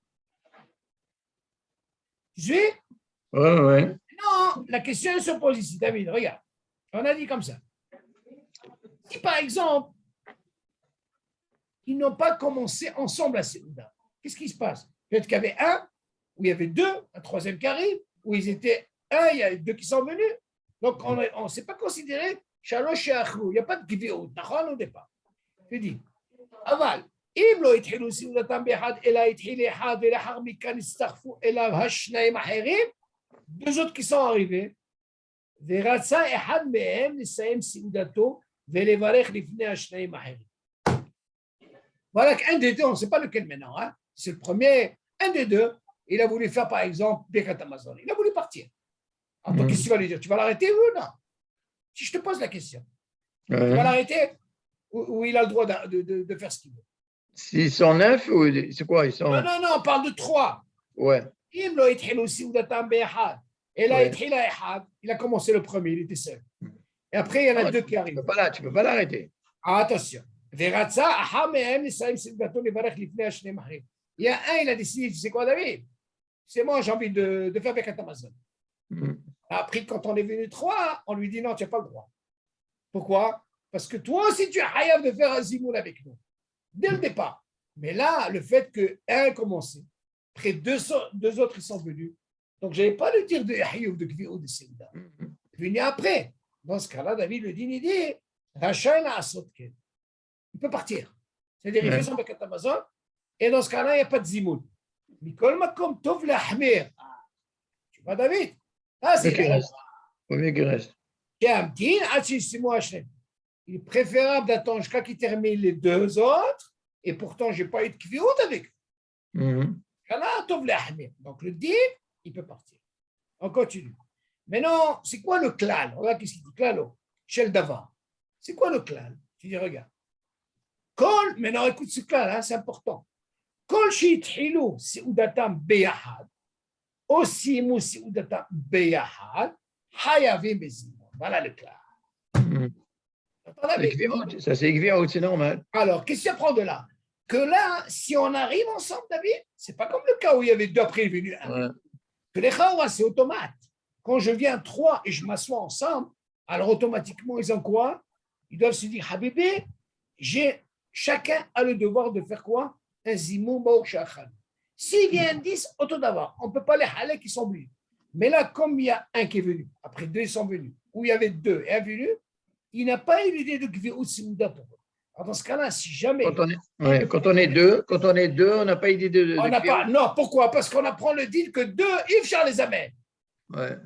Tu suis? Ouais. Non, la question se pose ici, David, regarde. On a dit comme ça. Si, par exemple, ils n'ont pas commencé ensemble à Séouda, qu'est-ce qui se passe? Peut-être qu'il y avait un où il y avait deux, un troisième qui arrive, où ils étaient un, il y a deux qui sont venus. Donc, on ne s'est pas considéré Shalosh et Achlou. Il n'y a pas de Gviout, au départ. Je dis, Aval, אם לא התחילו סעודתם באחד, אלא התחיל אחד ולאחר מכאן הצטרפו אליו השניים אחרים, deux autres qui sont arrivés, ורצה אחד מהם לסיים סעודתו ולברך לפני השניים האחרים. Voilà qu'un des deux, on ne sait pas lequel maintenant, hein? C'est le premier, un des deux, il a voulu faire par exemple Birkat Hamazon, il a voulu partir. Alors, qu'est-ce que tu vas lui dire? Tu vas l'arrêter ou non? Si je te pose la question, tu vas l'arrêter ou il a le droit de faire ce qu'il veut? S'ils sont 9 ou c'est quoi? Ils sont... Non, on parle de 3. Ouais. Il a commencé le premier, il était seul. Et après, il y en a deux qui arrivent. Tu ne peux pas l'arrêter. Attention. Il y a un, il a décidé, tu sais quoi, David? C'est moi, j'ai envie de faire Birkat Hamazon. Après, quand on est venu 3, on lui dit non, tu n'as pas le droit. Pourquoi? Parce que toi aussi, tu es hayav de faire un zimoun avec nous. Dès le départ. Mais là, le fait qu'un a commencé, après deux autres, ils sont venus. Donc, je n'avais pas le dire de Hayouf, de Gvi ou de Séouda. Venu après. Dans ce cas-là, David le dit, il dit, Rachayna Asotken. Il peut partir. C'est-à-dire, il fait son Birkat Hamazon, et dans ce cas-là, il n'y a pas de zimoun. Mikol Makom Tov Lahmir. Tu vois, David? Ah, c'est mieux qu'il reste. Il est préférable d'attendre jusqu'à qu'il termine les deux autres, et pourtant, je n'ai pas eu de kviout avec eux. Donc, le din, il peut partir. On continue. Maintenant, c'est quoi le klal? Regarde qu'est-ce qu'il dit. Klalo, Shel Davar. C'est quoi le klal? Tu dis, regarde. Kol, maintenant, écoute ce klal, hein, c'est important. Kol shithilu seudatam beyahad, osimu seudatam beyahad, hayavim bezimon. Voilà le klal. Ça, c'est Gviout, c'est normal. Alors, qu'est-ce que tu apprends de là? Que là, si on arrive ensemble, David, c'est pas comme le cas où il y avait deux, après il est venu un. Que les chawas, c'est automate. Quand je viens 3 et je m'assois ensemble, alors automatiquement, ils ont quoi? Ils doivent se dire, Habibé, chacun a le devoir de faire quoi? Un zimou baouk shachal. S'il vient 10, auto d'avant, on ne peut pas les haler qui sont venus. Mais là, comme il y a un qui est venu, après 2 ils sont venus, ou il y avait 2 et un venu, il n'a pas eu l'idée de Gvi'ut Simouda pour eux. Alors dans ce cas-là, si jamais. Quand on est deux, on n'a pas idée de. On n'a pas. Non, pourquoi? Parce qu'on apprend le dit que 2, Ifchar les amène. Ouais.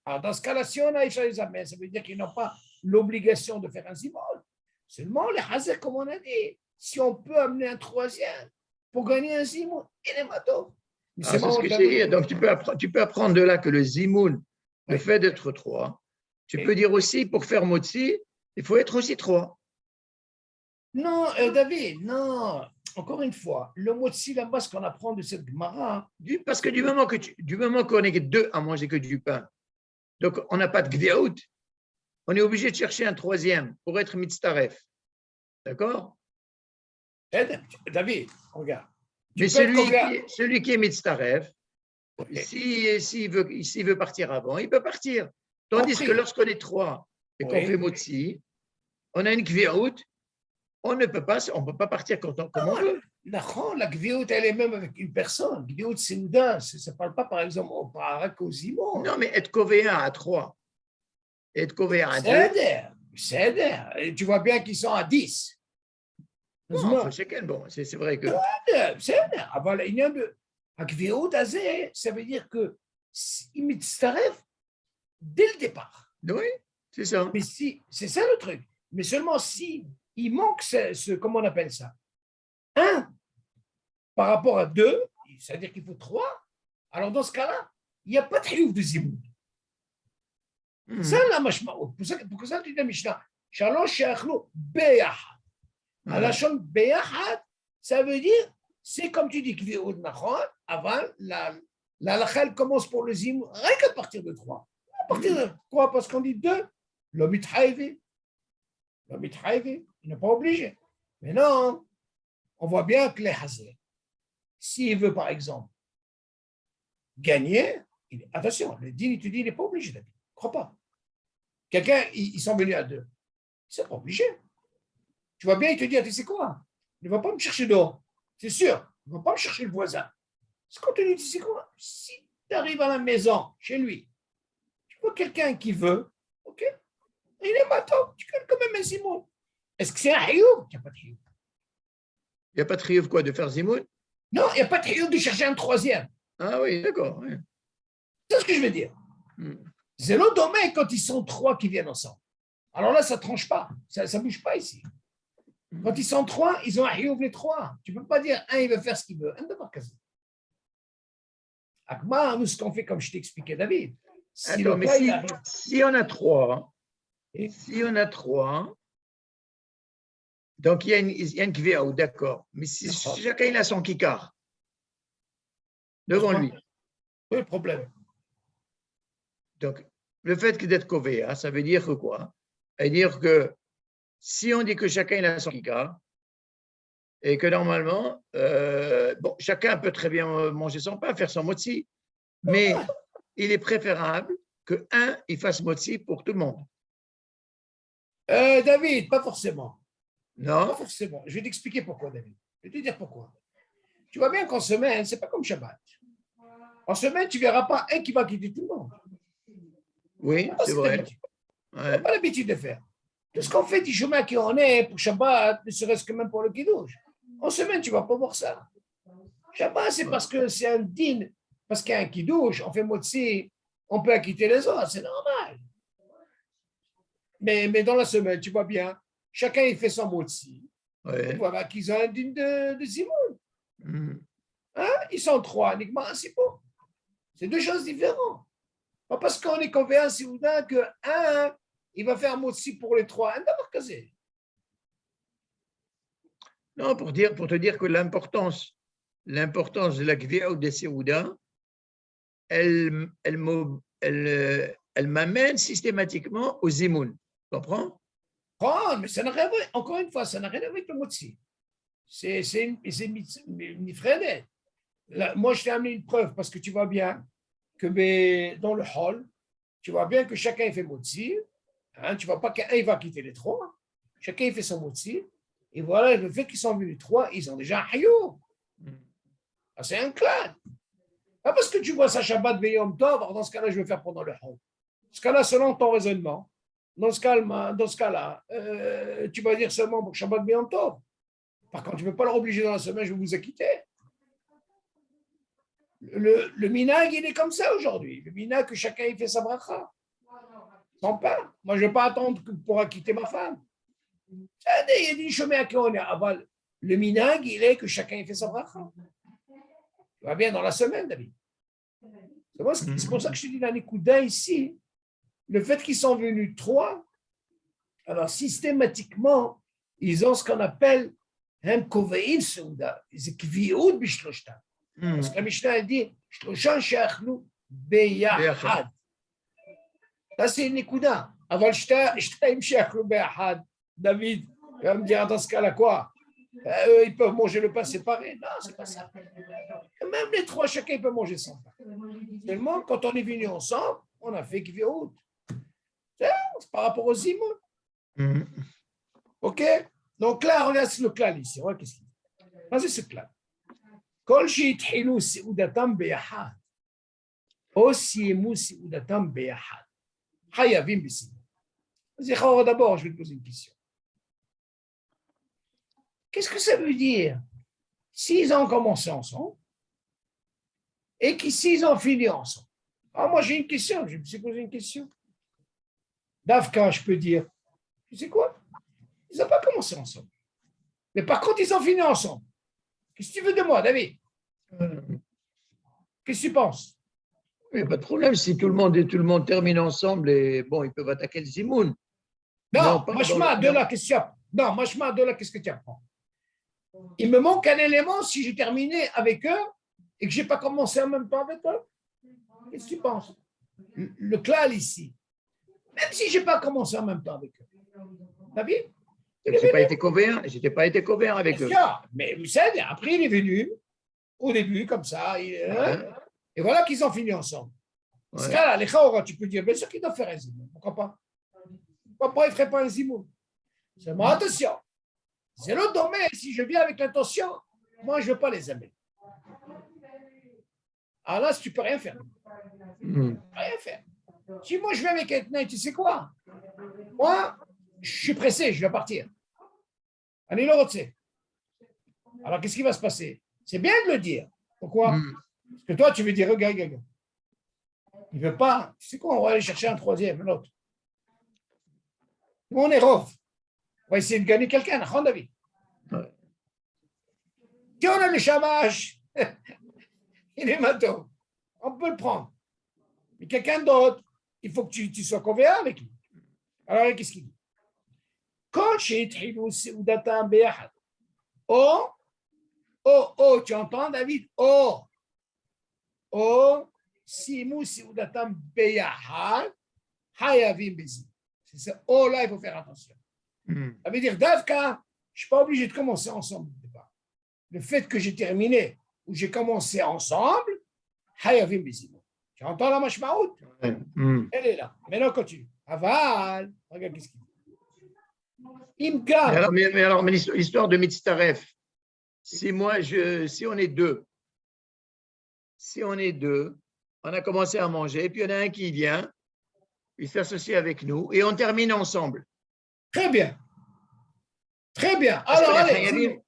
Alors dans ce cas-là, si on a Ifchar les amène, ça veut dire qu'ils n'ont pas l'obligation de faire un zimol. Seulement les hazir, comme on a dit, si on peut amener un troisième pour gagner un zimoun, il est mato. C'est ce que j'ai dit. Donc tu peux apprendre de là que le zimoun, le fait d'être 3, tu peux dire aussi, pour faire motzi, il faut être aussi 3. Non, David, non. Encore une fois, le motzi là-bas, ce qu'on apprend de cette Gemara. Parce que du moment qu'on est 2 à manger que du pain, donc on n'a pas de gviout, on est obligé de chercher un troisième pour être mitztaref. D'accord? David, regarde. Mais celui qui est mitztaref, s'il veut partir avant, il peut partir. Tandis que lorsqu'on est 3 et qu'on fait motzi, on a une gviout, on ne peut pas partir comme on veut. La gviout, elle est même avec une personne. Gviout, c'est une danse. Ça ne parle pas, par exemple, au parak, aux imons. Non, mais être covéen à 3, être covéen à 2. C'est tu vois bien qu'ils sont à 10. Non, c'est vrai que. C'est avant l'union de Gviout, ça veut dire que il mitzaref dès le départ. Oui, c'est ça. Mais c'est ça le truc. Mais seulement si il manque comment on appelle ça? 1 par rapport à 2, c'est-à-dire qu'il faut 3. Alors dans ce cas-là, il n'y a pas de hiouf de zimoun. Ça, la mashmaout. Pour ça, tu dis Mishnah, Shalosh she'achlu beyahad. À la chambre beyahad, ça veut dire, c'est comme tu dis, Gviout nachon, avant, la halakha commence pour le zimoun, rien qu'à partir de 3. À partir de quoi? Parce qu'on dit 2, l'homme est haïvé. L'homme est haïvé. Il n'est pas obligé. Mais non, on voit bien que les hazir, s'il veut, par exemple, gagner, attention, le din, il te dit, il n'est pas obligé d'habiter. Ne crois pas. Quelqu'un, ils sont venus à 2. Ils ne sont pas obligés. Tu vois bien, il te dit, tu sais quoi? Il ne va pas me chercher dehors. C'est sûr. Il ne va pas me chercher le voisin. Ce qu'on te dit, c'est quoi? Si tu arrives à la maison, chez lui, tu vois quelqu'un qui veut, ok? Il est matin, tu connais quand même un Zimoun. Est-ce que c'est un Hioub? Il n'y a pas de Hioub. Il n'y a pas de triomphe quoi de faire Zimoun? Non, il n'y a pas de Hioub de chercher un troisième. Ah oui, d'accord. Oui. C'est ce que je veux dire. C'est l'autre domaine quand ils sont trois qui viennent ensemble. Alors là, ça ne tranche pas. Ça ne bouge pas ici. Quand ils sont trois, ils ont un Hioub les trois. Tu ne peux pas dire un, il veut faire ce qu'il veut. Un de Marcazé. Akma, nous, ce qu'on fait, comme je t'ai expliqué, David. Si attends, mais si on a trois, donc il y a une kvéa, d'accord. Mais si chacun il a son kikar devant lui. Oui, le problème. Donc, le fait d'être kovéa, ça veut dire que quoi? Ça veut dire que si on dit que chacun il a son kikar, et que normalement, bon, chacun peut très bien manger son pain, faire son motzi, mais il est préférable qu'un, il fasse motzi pour tout le monde. David, pas forcément. Non? Pas forcément. Je vais t'expliquer pourquoi, David. Je vais te dire pourquoi. Tu vois bien qu'en semaine, c'est pas comme Shabbat. En semaine, tu ne verras pas un qui va quitter tout le monde. Oui, c'est vrai. On n'a pas l'habitude de faire. Tout ce qu'on fait, du chemin qu'on est pour Shabbat, ne serait-ce que même pour le Kiddush. En semaine, tu ne vas pas voir ça. Shabbat, c'est parce que c'est un din, parce qu'il y a un Kiddush, on fait motzi, on peut acquitter les autres, c'est normal. Mais dans la semaine, tu vois bien, chacun il fait son motzi. Ouais. Voilà qu'ils ont un din de Zimoun. Hein? Ils sont trois, uniquement un Sippo. C'est deux choses différentes. Pas parce qu'on est convaincu à Séouda qu'un, il va faire motzi pour les trois. Un d'abord casé. Non, pour te dire que l'importance de la Gvia ou des Séouda, elle m'amène systématiquement au Zimoun. Tu comprends? Oh, mais ça n'a rien à voir, encore une fois, ça n'a rien à voir avec le motzi. C'est une ifrede. Moi, je t'ai amené une preuve parce que tu vois bien que dans le hall, tu vois bien que chacun fait motzi. Hein, tu ne vois pas qu'un il va quitter les trois. Chacun fait son motzi. Et voilà, le fait qu'ils sont venus trois, ils ont déjà un hayou. C'est un clan. Pas parce que tu vois ça Shabbat Beyom Tov, dans ce cas-là, je vais faire pendant le hall. Dans ce cas-là, selon ton raisonnement, dans ce cas-là, tu vas dire seulement pour Shabbat Beyom Tov. Par contre, tu ne peux pas leur obliger dans la semaine, je vais vous acquitter. Le minag, il est comme ça aujourd'hui. Le minag, que chacun il fait sa bracha. Sans pain. Moi, je ne vais pas attendre pour acquitter ma femme. Il y a des chemins qui ont aval. Le minag, il est que chacun fait sa bracha. Tu vas bien dans la semaine, David. C'est pour ça que je te dis dans les Nekuda ici, le fait qu'ils sont venus trois, alors systématiquement, ils ont ce qu'on appelle un kovein souda, c'est kvioud bishloshta. Parce que la Mishnah dit, shloshan she'achlu beyachad. Ça, c'est une Nekuda. Aval shtaim she'achlu beyachad. David, il va me dire dans ce cas-là quoi? Ils peuvent manger le pain séparé. Non, c'est pas ça. Même les trois, chacun peut manger son pain. Seulement, quand on est venus ensemble, on a fait Kviot. C'est par rapport aux Zimoun. OK? Donc là, regarde le clan ici. Regarde qu'est-ce qu'il dit. Vas-y, ce clan. Kol shi'ithilu si'udatam beyahad. O si'emu si'udatam beyahad. Hayavim b'simon. Vas-y, d'abord, je vais te poser une question. Qu'est-ce que ça veut dire s'ils ont commencé ensemble et s'ils ont fini ensemble? Alors moi, j'ai une question, je me suis posé une question. Davka, je peux dire, tu sais quoi? Ils n'ont pas commencé ensemble. Mais par contre, ils ont fini ensemble. Qu'est-ce que tu veux de moi, David? Qu'est-ce que tu penses? Il n'y a pas de problème si tout le monde termine ensemble et bon, ils peuvent attaquer le Zimoun. Non, Machma, de là, qu'est-ce que tu apprends? Il me manque un élément si j'ai terminé avec eux et que je n'ai pas commencé en même temps avec eux. Qu'est-ce que tu penses? Le klal ici, même si je n'ai pas commencé en même temps avec eux. David? Je n'ai pas été couvert avec eux. Mais vous savez, après il est venu, au début, comme ça, et voilà qu'ils ont fini ensemble. Dans ce cas-là, les Khaora, tu peux dire, bien sûr qu'ils doivent faire un zimoun. Pourquoi pas? Pourquoi ils ne feraient pas un zimoun? Seulement, attention. C'est l'autre domaine. Si je viens avec l'intention, moi, je ne veux pas les aimer. Alors là, tu peux rien faire. Rien faire. Si moi je vais avec un tu sais quoi? Moi, je suis pressé, je vais partir. Allez, l'autre, c'est. Alors, qu'est-ce qui va se passer? C'est bien de le dire. Pourquoi? Parce que toi, tu veux dire, regarde. Il ne veut pas. Tu sais quoi? On va aller chercher un troisième, l'autre. Nous, on est rof. On va essayer de gagner quelqu'un, David. Si on a le chamash, il est maton. On peut le prendre. Mais quelqu'un d'autre, il faut que tu sois convaincu avec lui. Alors, qu'est-ce qu'il dit? Tu entends, David? Simu Seudatam Beyahad, Hayavim Bezi. C'est ça. Là, il faut faire attention. Ça veut dire, Davka, je ne suis pas obligé de commencer ensemble. Le fait que j'ai terminé ou j'ai commencé ensemble, Hayavim Bezi. Tu entends la mashmaout? Elle est là. Maintenant, continue. Aval, regarde qu'est-ce qu'il dit. Mais l'histoire de Mitztaref, si on est deux, on a commencé à manger, puis il y en a un qui vient, il s'associe avec nous et on termine ensemble. Très bien. Très bien. Alors,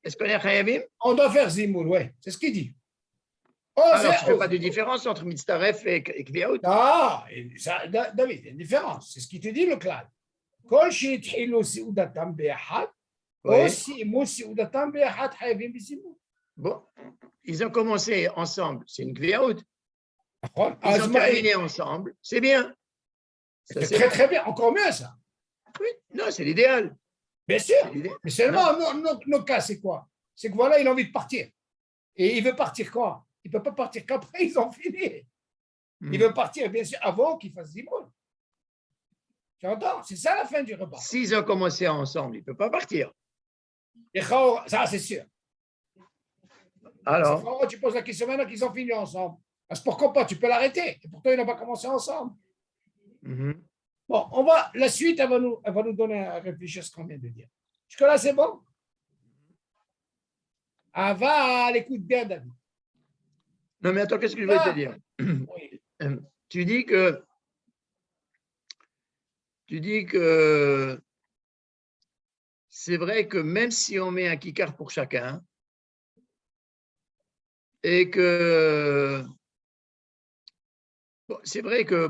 est-ce qu'on est Chayavim? On doit faire Zimoul, oui. C'est ce qu'il dit. Alors, tu ne fais pas de différence entre Mitztaref et Kviaout? Non, David, il y a une différence. C'est ce qu'il te dit, le clal. Kol she'ithilu seudatam be'ahad, simu seudatam be'ahad hayavim b'simu. Bon, ils ont commencé ensemble, c'est une Kviaout. Ils ont terminé ensemble, c'est bien. C'est très, très bien. Encore mieux, ça. Oui, non, c'est l'idéal. Bien sûr. Mais seulement, nos cas, c'est quoi? C'est que voilà, il a envie de partir. Et il veut partir quoi? Il ne peut pas partir qu'après, ils ont fini. Il veut partir, bien sûr, avant qu'ils fassent Zimoul. Tu entends? C'est ça la fin du repas. S'ils ont commencé ensemble, il ne peut pas partir. Et ça, c'est sûr. Alors, tu poses la question maintenant qu'ils ont fini ensemble. Parce que pourquoi pas? Tu peux l'arrêter. Et pourtant, ils n'ont pas commencé ensemble. Bon, la suite, elle va nous donner à réfléchir à ce qu'on vient de dire. Jusque-là, c'est bon? Aval, écoute bien, David. Non, mais attends, qu'est-ce que je veux te dire? Oui. Tu dis que c'est vrai que même si on met un kikar pour chacun, et que c'est vrai que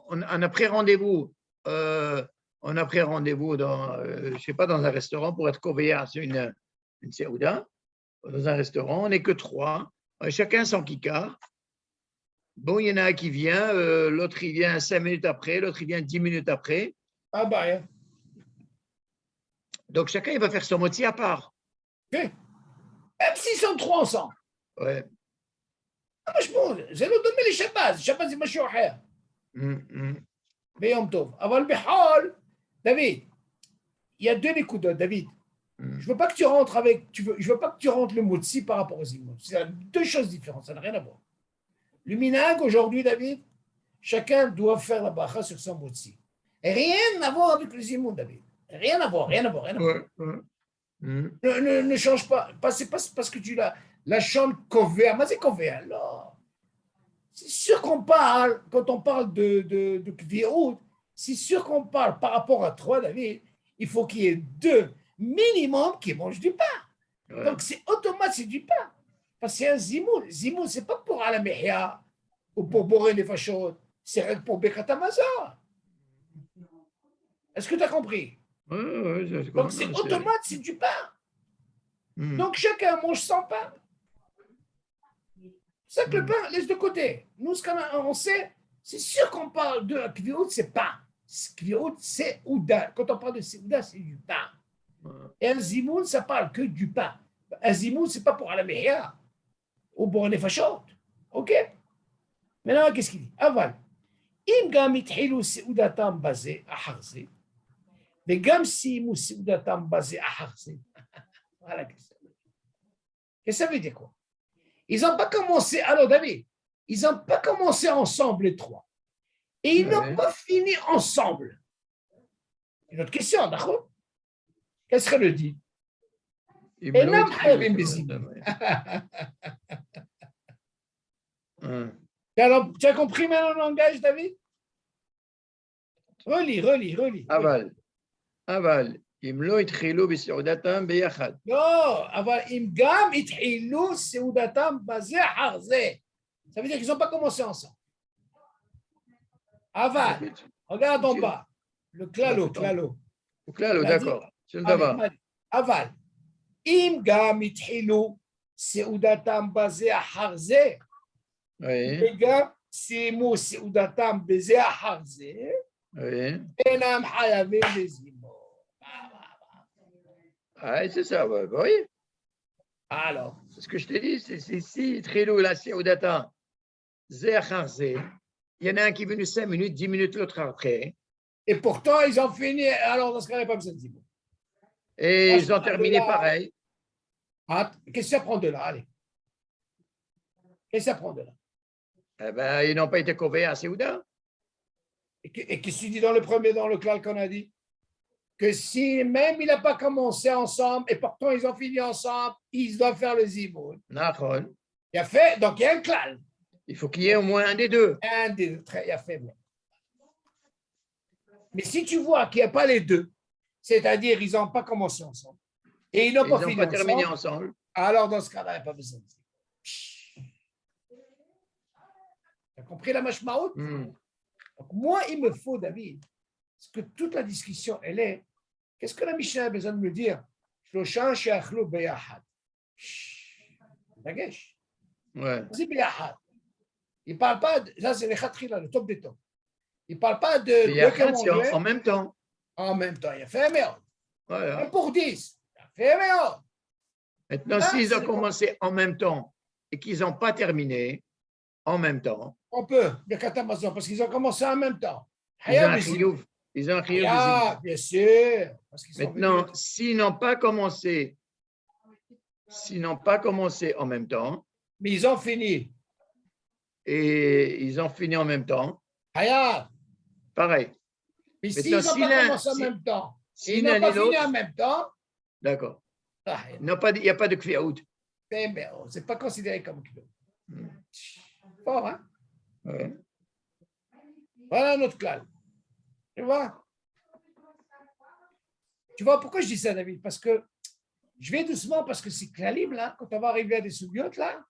on a pris rendez-vous. On a pris rendez-vous dans, je sais pas, dans un restaurant pour être convié sur une seouda. Dans un restaurant, on n'est que 3, chacun son kikar. Bon, il y en a un qui vient, l'autre il vient 5 minutes après, l'autre il vient 10 minutes après. Ah bah, donc chacun il va faire son moti à part. Okay. Même s'ils sont 3 ensemble. Ouais. مش مهم زي لو ضمن لي شباز يمشوا حياه بيوم طوف avant البحال David il y a 2 écoutes David je veux pas que tu rentres je veux pas que tu rentres le motzi par rapport aux imams c'est 2 choses différentes ça n'a rien à voir le minhag aujourd'hui David chacun doit faire la bracha sur son motzi rien à voir avec les imams David rien à voir ne change pas c'est pas parce que tu la chante couvert, mais c'est couvert. C'est sûr qu'on parle, quand on parle de Kvi'out, c'est sûr qu'on parle par rapport à 3, David, il faut qu'il y ait 2 minimum qui mangent du pain. Ouais. Donc c'est automatique, c'est du pain. Parce que c'est un zimoul. Zimoul, c'est pas pour la mehia ou pour boire les fachot, c'est pour Bekat Hamazon. Est-ce que tu as compris? Donc c'est automatique, c'est du pain. Donc chacun mange son pain. C'est ça que le pain laisse de côté. Nous, ce qu'on sait, c'est sûr qu'on parle de Kvi'out, c'est pain. Kvi'out, c'est Ouda. Quand on parle de Ouda, c'est du pain. Et un zimoun, ça parle que du pain. Un zimoun, c'est pas pour la mehia ou pour les fachot. OK? Maintenant, qu'est-ce qu'il dit? Aval. Im gam ithilu seudatam basé à harzi. Mais gam simu seudatam basé à harzi. Voilà qu'est-ce que ça veut dire quoi? Ils n'ont pas commencé, alors David, ils n'ont pas commencé ensemble les 3. Et ils n'ont pas fini ensemble. Une autre question, d'accord? Qu'est-ce qu'elle dit? Tu as compris maintenant le langage, David? Relis. אבל אם לא התחילו בסעודתם ביחד. לא, אבל אם גם התחילו סעודתם בזה אחר זה. Ça veut dire qu'ils n'ont pas commencé ensemble. Aval, regarde en bas. Le clalo. Le clalo, d'accord. C'est le davar. Aval, im gam ithilu seudatam baze achar ze. וגם סיימו סעודתם בזה אחר זה, אינם חייבים לזימון. C'est ça, oui. Alors, c'est ce que je t'ai dit, c'est si Trilou la Seudatam, Zé achar Zé, il y en a un qui est venu 5 minutes, 10 minutes, l'autre après. Et pourtant, ils ont fini, alors dans ce cas-là, il n'y a pas besoin de zimoun. Et ils ont terminé pareil. Qu'est-ce que ça prend de là? Allez. Qu'est-ce que ça prend de là? Eh ben, ils n'ont pas été conviés à Séouda. Et qu'est-ce que tu dis dans le clal qu'on a dit? Que si même il n'a pas commencé ensemble et pourtant ils ont fini ensemble, ils doivent faire le zimoun. Nachon. Il a fait, donc il y a un clal. Il faut qu'il y ait au moins un des deux. Un des deux, il a fait. Mais si tu vois qu'il n'y a pas les deux, c'est-à-dire ils n'ont pas commencé ensemble et ils n'ont pas fini terminé ensemble, alors dans ce cas-là, il n'y a pas besoin de zimoun. Tu as compris la mashmaout? Donc, moi, il me faut, David, parce que toute la discussion, elle est, qu'est-ce que la Mishnah a besoin de me dire? Shloshan she'achlu beyahad. Dagesh. Ouais. C'est beyahad. Il ne parle pas, ça c'est les khatrila, le top des tops. Il ne parle pas de beyahad, c'est en même temps. En même temps, il a fait meilleur. Voilà. 1 pour 10, il a fait meilleur. Maintenant, s'ils ont commencé en même temps et qu'ils n'ont pas terminé en même temps, on peut, parce qu'ils ont commencé en même temps. Ils ont un chiyuv. Bien sûr. Maintenant, s'ils n'ont pas commencé en même temps, mais ils ont fini. Et ils ont fini en même temps. Pareil. Mais s'ils n'ont pas commencé en même temps, ils n'ont pas fini en même temps. D'accord. Il n'y a pas de kfiaout. C'est pas considéré comme kfiaout. Fort, hein? Ouais. Voilà notre clal. Tu vois? Tu vois pourquoi je dis ça, David? Parce que je vais doucement, parce que c'est clalim, là, quand on va arriver à des soubiotes, là,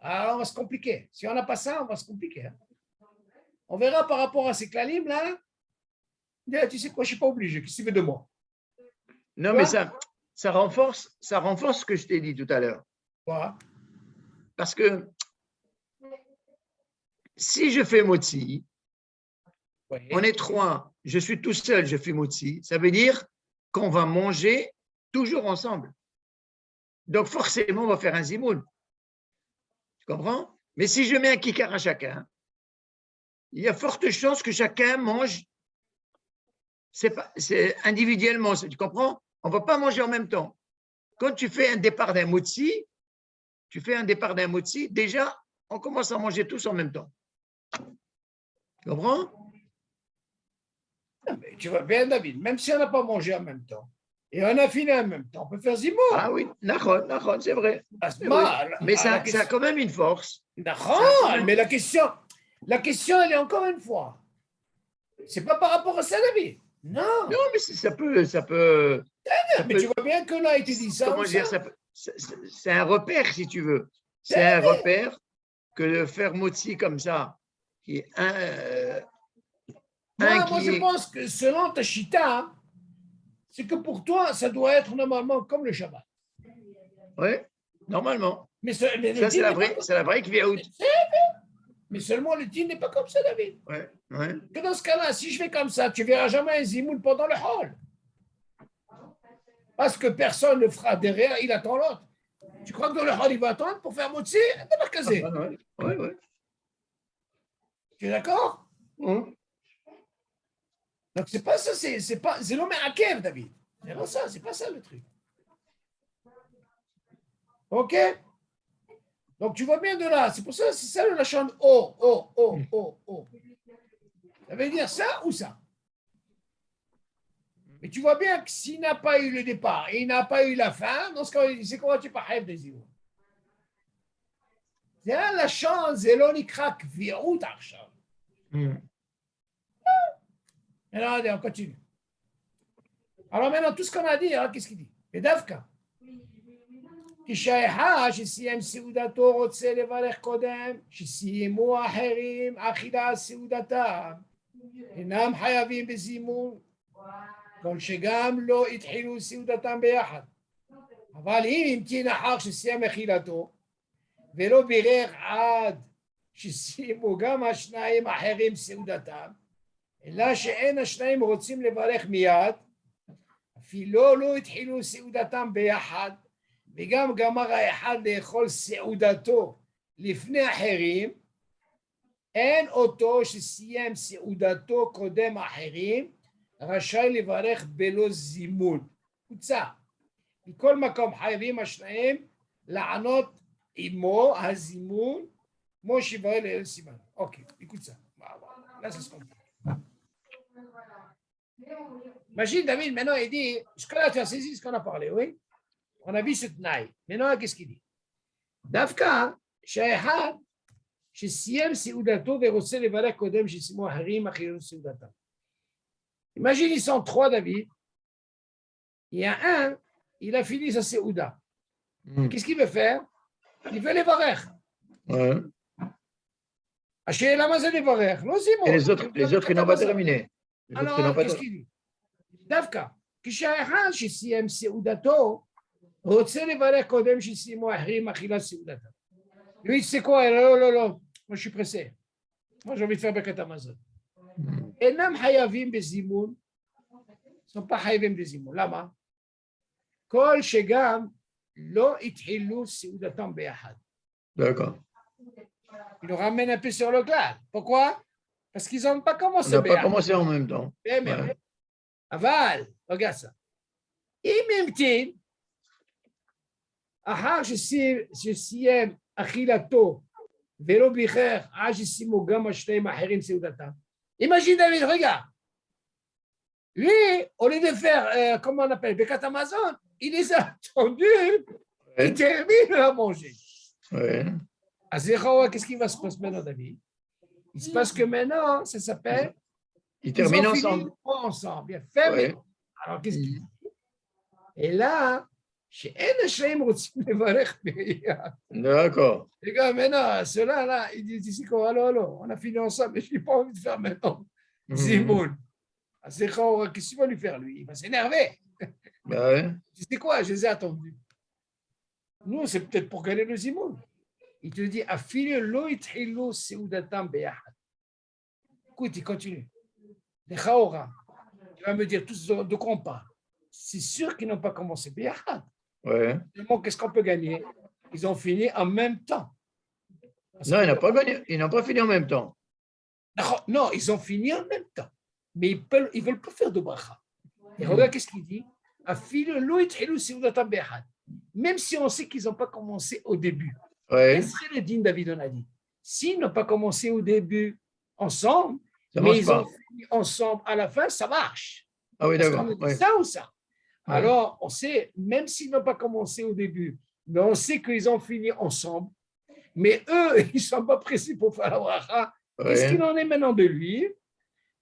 alors on va se compliquer. Si on n'a pas ça, on va se compliquer. Hein? On verra par rapport à ces clalim, là. Tu sais quoi, je ne suis pas obligé. Qu'est-ce que tu veux de moi? Non, mais ça renforce ce que je t'ai dit tout à l'heure. Voilà. Parce que si je fais motzi, on est 3, je suis tout seul, je fais motzi, ça veut dire qu'on va manger toujours ensemble. Donc forcément, on va faire un zimoun. Tu comprends? Mais si je mets un kikar à chacun, il y a forte chance que chacun mange. C'est individuellement, tu comprends? On ne va pas manger en même temps. Quand tu fais un départ d'un motzi, déjà, on commence à manger tous en même temps. Tu comprends? Mais tu vois bien, David, même si on n'a pas mangé en même temps, et on a fini en même temps, on peut faire zimoun. Ah oui, Nachon, c'est vrai. Mais ça a quand même une force. Nachon, mais la question, elle est encore une fois. C'est pas par rapport à ça, David. Non. Non, mais ça peut. Mais tu vois bien que là, il te dit ça. Comment dire, c'est un repère, si tu veux. C'est un repère que de faire motzi comme ça, qui est moi, je pense que selon ta chita, c'est que pour toi, ça doit être normalement comme le Shabbat. Oui, normalement. Mais ça, c'est la vraie kviaout. Mais seulement le din n'est pas comme ça, David. Ouais. Que dans ce cas-là, si je fais comme ça, tu ne verras jamais un zimoun pendant le hall. Parce que personne ne fera derrière, il attend l'autre. Tu crois que dans le hall, il va attendre pour faire motzi? Oui. Tu es d'accord? Donc, c'est pas ça, c'est l'homme à Kev, David. C'est pas ça le truc. OK? Donc, tu vois bien de là. C'est pour ça, c'est ça le lachon oh. Ça veut dire ça ou ça? Mais tu vois bien que s'il n'a pas eu le départ et il n'a pas eu la fin, dans ce cas, c'est quoi tu pas rêve des yeux? זה הלשון, זה לא נקרא קביעות עכשיו. Regardez, on continue. Alors maintenant, tout ce qu'on a dit, hein, qu'est-ce qu'il dit? ודווקא. כשהאחד שסיים סעודתו רוצה לברך קודם, שסיימו האחרים אכילה סעודתם, אינם חייבים בזימון, כל שגם לא התחילו סעודתם ביחד. אבל אם המתין אחר שסיים אכילתו, ולא בירך עד שסיימו גם השניים האחרים סעודתם, אלא שאין השניים רוצים לברך מיד, אפילו לא התחילו סעודתם ביחד, וגם גמר האחד לאכול סעודתו לפני אחרים, אין אותו שסיים סעודתו קודם אחרים, רשאי לברך בלא זימון. קוצה. מכל מקום חייבים השניים לענות עמו הזימון, כמו שיברא לאל סימן. אוקיי, קוצה. Là, c'est ce qu'on dit. Imagine, David, maintenant, il dit, jusque-là, tu as saisi ce qu'on a parlé, oui? On a vu ce tnaï. Maintenant, qu'est-ce qu'il dit? Davka, שהאחד שסיים סעודתו ורוצה לברך קודם שסיימו אחרים אכילו סעודתם. Imagine, ils sont trois, David. Il y a un, il a fini sa séouda. Qu'est-ce qu'il veut faire? Il veut les varer. השאלה מה זה לברך? לא זימון. les autres, ils n'ont pas terminé. Alors, qu'est-ce qu'il dit? דווקא, כשהאחד שסיים סעודתו, רוצה לברך קודם שסיימו אחרים אכילה סעודתם. lui, tu sais quoi? לא, moi je suis pressé. Moi j'ai envie de faire ברכת המזון. אינם חייבים בזימון, ils sont pas חייבים בזימון. למה? כל שגם לא התחילו סעודתם ביחד. D'accord. Il nous ramène un peu sur le clair. Pourquoi? Parce qu'ils n'ont pas commencé. On n'a pas commencé en même temps. Ouais. Aval, regarde ça. Imimtin, אחר שסיים אכילתו ולא ביכר עד שסיימו גם השניים האחרים סעודתם. Imagine David, regarde. Lui, au lieu de faire, comment on appelle, ברכת המזון, il les a attendus, il termine à manger. Ouais. Qu'est-ce qui va se passer maintenant, David? Il se passe que maintenant, ça s'appelle. Ils terminent ensemble. Bien fait. Ouais. Alors, qu'est-ce qu'il dit? Et là, chez Enachem, D'accord. Les gars, maintenant, ceux-là, là, ils disent ici quoi? Alors, on a fini ensemble, mais je n'ai pas envie de faire maintenant. Zimoun. Qu'est-ce qu'il va lui faire, lui? Il va s'énerver. Bah ouais. Tu sais quoi? Je les ai attendus. Nous, c'est peut-être pour gagner le Zimoun. Il te dit, écoute, il continue. Les Chaora, il va me dire tous de quoi on parle. C'est sûr qu'ils n'ont pas commencé Béhad. Ouais. Qu'est-ce qu'on peut gagner? Ils ont fini en même temps. Non, ils n'ont pas fini en même temps. Non, ils ont fini en même temps. Mais ils ne veulent pas faire de bracha. Et regarde qu'est-ce qu'il dit. Même si on sait qu'ils n'ont pas commencé au début. Ouais. Quel serait le din David, on a dit? S'ils n'ont pas commencé au début ensemble, ça mais ils ont fini ensemble à la fin, ça marche. Ah oui, d'accord. Ouais. Ça ou ça? Ouais. Alors, on sait, même s'ils n'ont pas commencé au début, mais on sait qu'ils ont fini ensemble, mais eux, ils ne sont pas pressés pour faire la bracha. Ouais. Qu'est-ce qu'il en est maintenant de lui?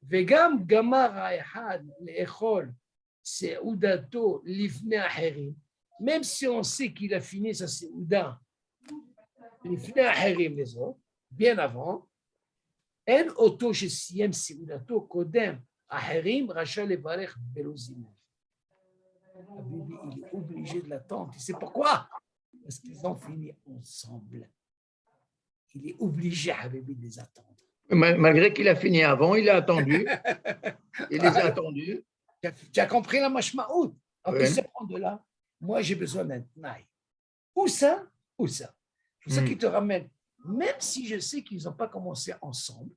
Vegam gamar ha'echad le'echol se'udato lifnei acherim. Même si on sait qu'il a fini sa se'uda לפני האחרים לזאת, bien avant, אין אותו שסיים סעודתו קודם האחרים רשאי לברך בלא זימון. Habibi, il est obligé de l'attendre. Tu sais pourquoi? Parce qu'ils ont fini ensemble. Il est obligé, Habibi, de les attendre. Malgré qu'il a fini avant, il a attendu. Il les a attendus. Tu as compris la mashmaout? On peut se prendre de là. Moi, j'ai besoin d'un tnaï. Ou ça, ou ça. C'est pour ça qu'ils te ramènent. Même si je sais qu'ils n'ont pas commencé ensemble,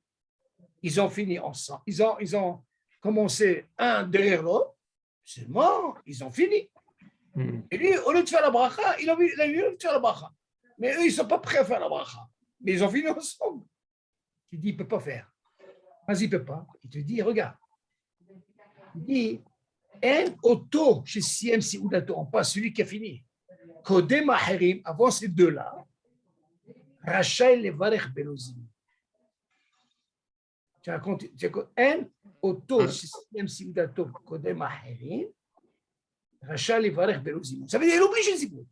ils ont fini ensemble. Ils ont commencé un derrière l'autre. Seulement, ils ont fini. Et lui, au lieu de faire la bracha, il a eu de faire la bracha. Mais eux, ils ne sont pas prêts à faire la bracha. Mais ils ont fini ensemble. Tu dis, il ne peut pas faire. Vas-y, il ne peut pas. Il te dit, regarde. Il dit, en auto chez Siem Sioudato, on passe celui qui a fini. Kodem Aherim, avant ces deux-là, רשאי לברך בלא זימון. אין אותו שסיים סעודתו קודם האחרים, רשאי לברך בלא זימון. Ça veut dire, il est obligé de zimoun.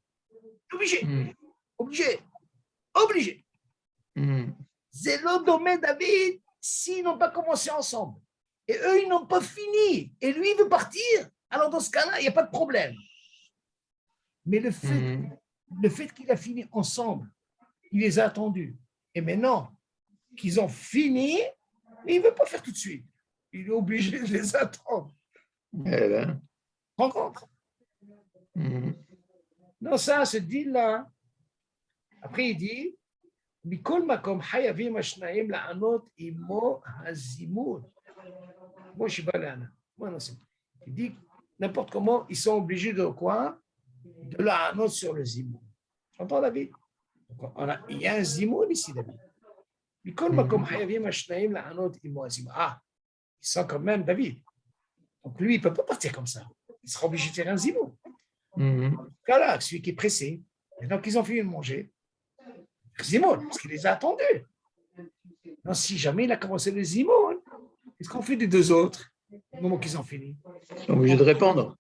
Obligé. C'est le domaine David s'ils n'ont pas commencé ensemble. Et eux, ils n'ont pas fini. Et lui, il veut partir. Alors, dans ce cas-là, il n'y a pas de problème. Mais le fait qu'il a fini ensemble, il les a attendus. Et maintenant qu'ils ont fini, il ne veut pas faire tout de suite. Il est obligé de les attendre. Rends compte? Non, ça, ce deal-là. Après, il dit, Mikol makom hayavim ashnaim la'anot imo hazimoun. Moi, je suis pas là. Il dit, n'importe comment, ils sont obligés de quoi? De la'anot sur le zimoun. Tu entends, David? Il y a un zimoun ici, David. Mikol makom hayavim ashnaim la'anot imo hazimoun. Ah, ils sont quand même David. Donc lui, il ne peut pas partir comme ça. Il sera obligé de faire un zimoun. Voilà, celui qui est pressé. Maintenant qu'ils ont fini de manger, zimoun, parce qu'il les a attendus. Non, si jamais il a commencé le zimoun, qu'est-ce qu'on fait des deux autres au moment qu'ils ont fini? Ils sont obligés de répondre.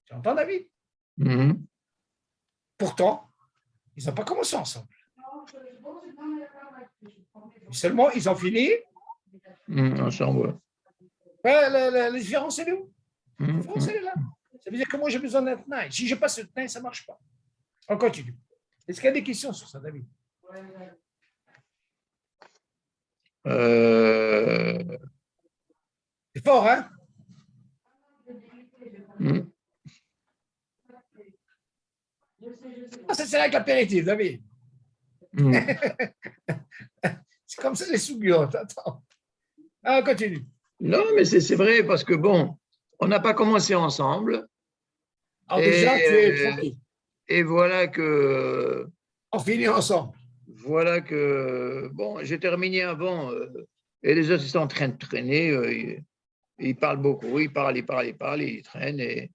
Tu entends, David? Pourtant, ils n'ont pas commencé ensemble. Seulement, ils ont fini. Ensemble. La différence, elle est où? La différence, elle est là. Ça veut dire que moi, j'ai besoin d'un tenaille. Si je passe le tenaille, ça ne marche pas. On continue. Est-ce qu'il y a des questions sur ça, David? C'est fort, hein? Ça, c'est avec l'apéritif, David. C'est comme ça les soubiotes. Attends. Ah, continue. Non, mais c'est vrai, parce que bon, on n'a pas commencé ensemble. Alors déjà, tu es tranquille. Et voilà que... On finit ensemble. Voilà que... Bon, j'ai terminé avant, et les autres, ils sont en train de traîner. Ils parlent beaucoup, ils parlent, ils traînent.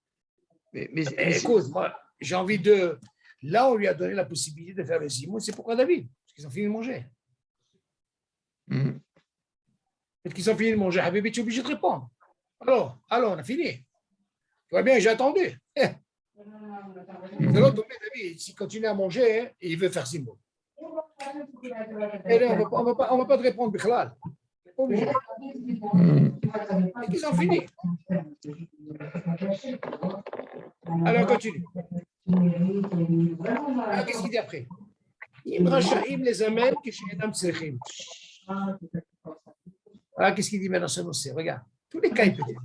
Mais écoute, moi, j'ai envie de... Là, on lui a donné la possibilité de faire le zimoun. C'est pourquoi David? Parce qu'ils ont fini de manger. Parce qu'ils ont fini de manger. Habibi, tu es obligé de répondre. Alors, on a fini. Tu vois bien, j'ai attendu. De l'autre côté, David, s'il continue à manger, hein, il veut faire zimoun. Et là, on ne va pas te répondre, Bichlal. Obligé. Et qu'ils ont fini. Alors, continue. Alors, qu'est-ce qu'il dit après? Im racha'im les amène que chez Adam Tsechim. Alors, qu'est-ce qu'il dit maintenant sur l'océan? Regarde, tous les cas, il peut dire.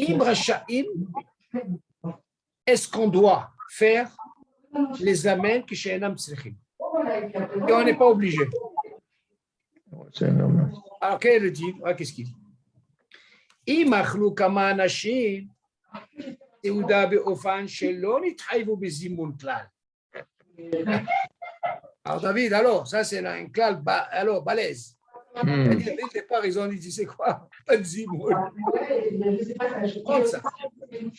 Im racha'im, est-ce qu'on doit faire les amènes que chez Adam Tsechim? Et on n'est pas obligé. Alors, quel est le dit? Qu'est-ce qu'il dit? Im achlu kama anashim, Yehuda be'ofan shelo nitchayvu bezimun klal. Alors, David, alors, ça, c'est un klal, alors, balèze. Dès le départ, ils ont dit, tu sais quoi? Pas de zimoun. Prends ça.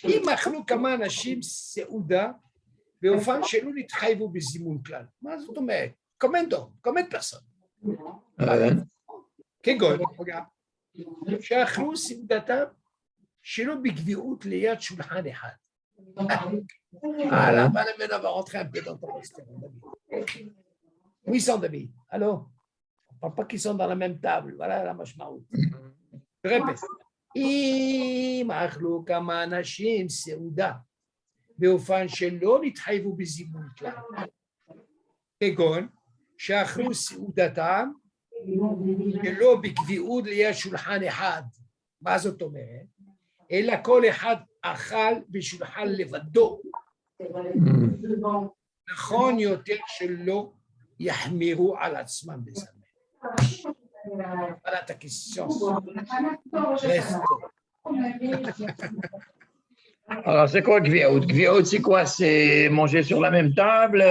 Im achlu kama anashim, Yehuda be'ofan shelo nitchayvu bezimun klal. Combien d'hommes? Combien de personnes? כגון, שאכלו סעודתם שלא בקביעות ליד שולחן אחד. Là, maintenant, on va rentrer un peu dans ton histoire, David. Où ils sont, David? Alors, on ne parle pas qu'ils sont dans la même table. Voilà la mashmaout. Je répète. אם אכלו כמה אנשים סעודה באופן שלא נתחייבו בזימון כלל. כגון, שאכלו סעודתם שלא בקביעות ליד שולחן אחד. מה זאת אומרת? אלא כל אחד אכל בשולחן לבדו. נכון יותר שלא יחמירו על עצמם בזמן. Voilà ta question. Alors, c'est quoi Gviout? Gviout, c'est quoi? C'est manger sur la même table?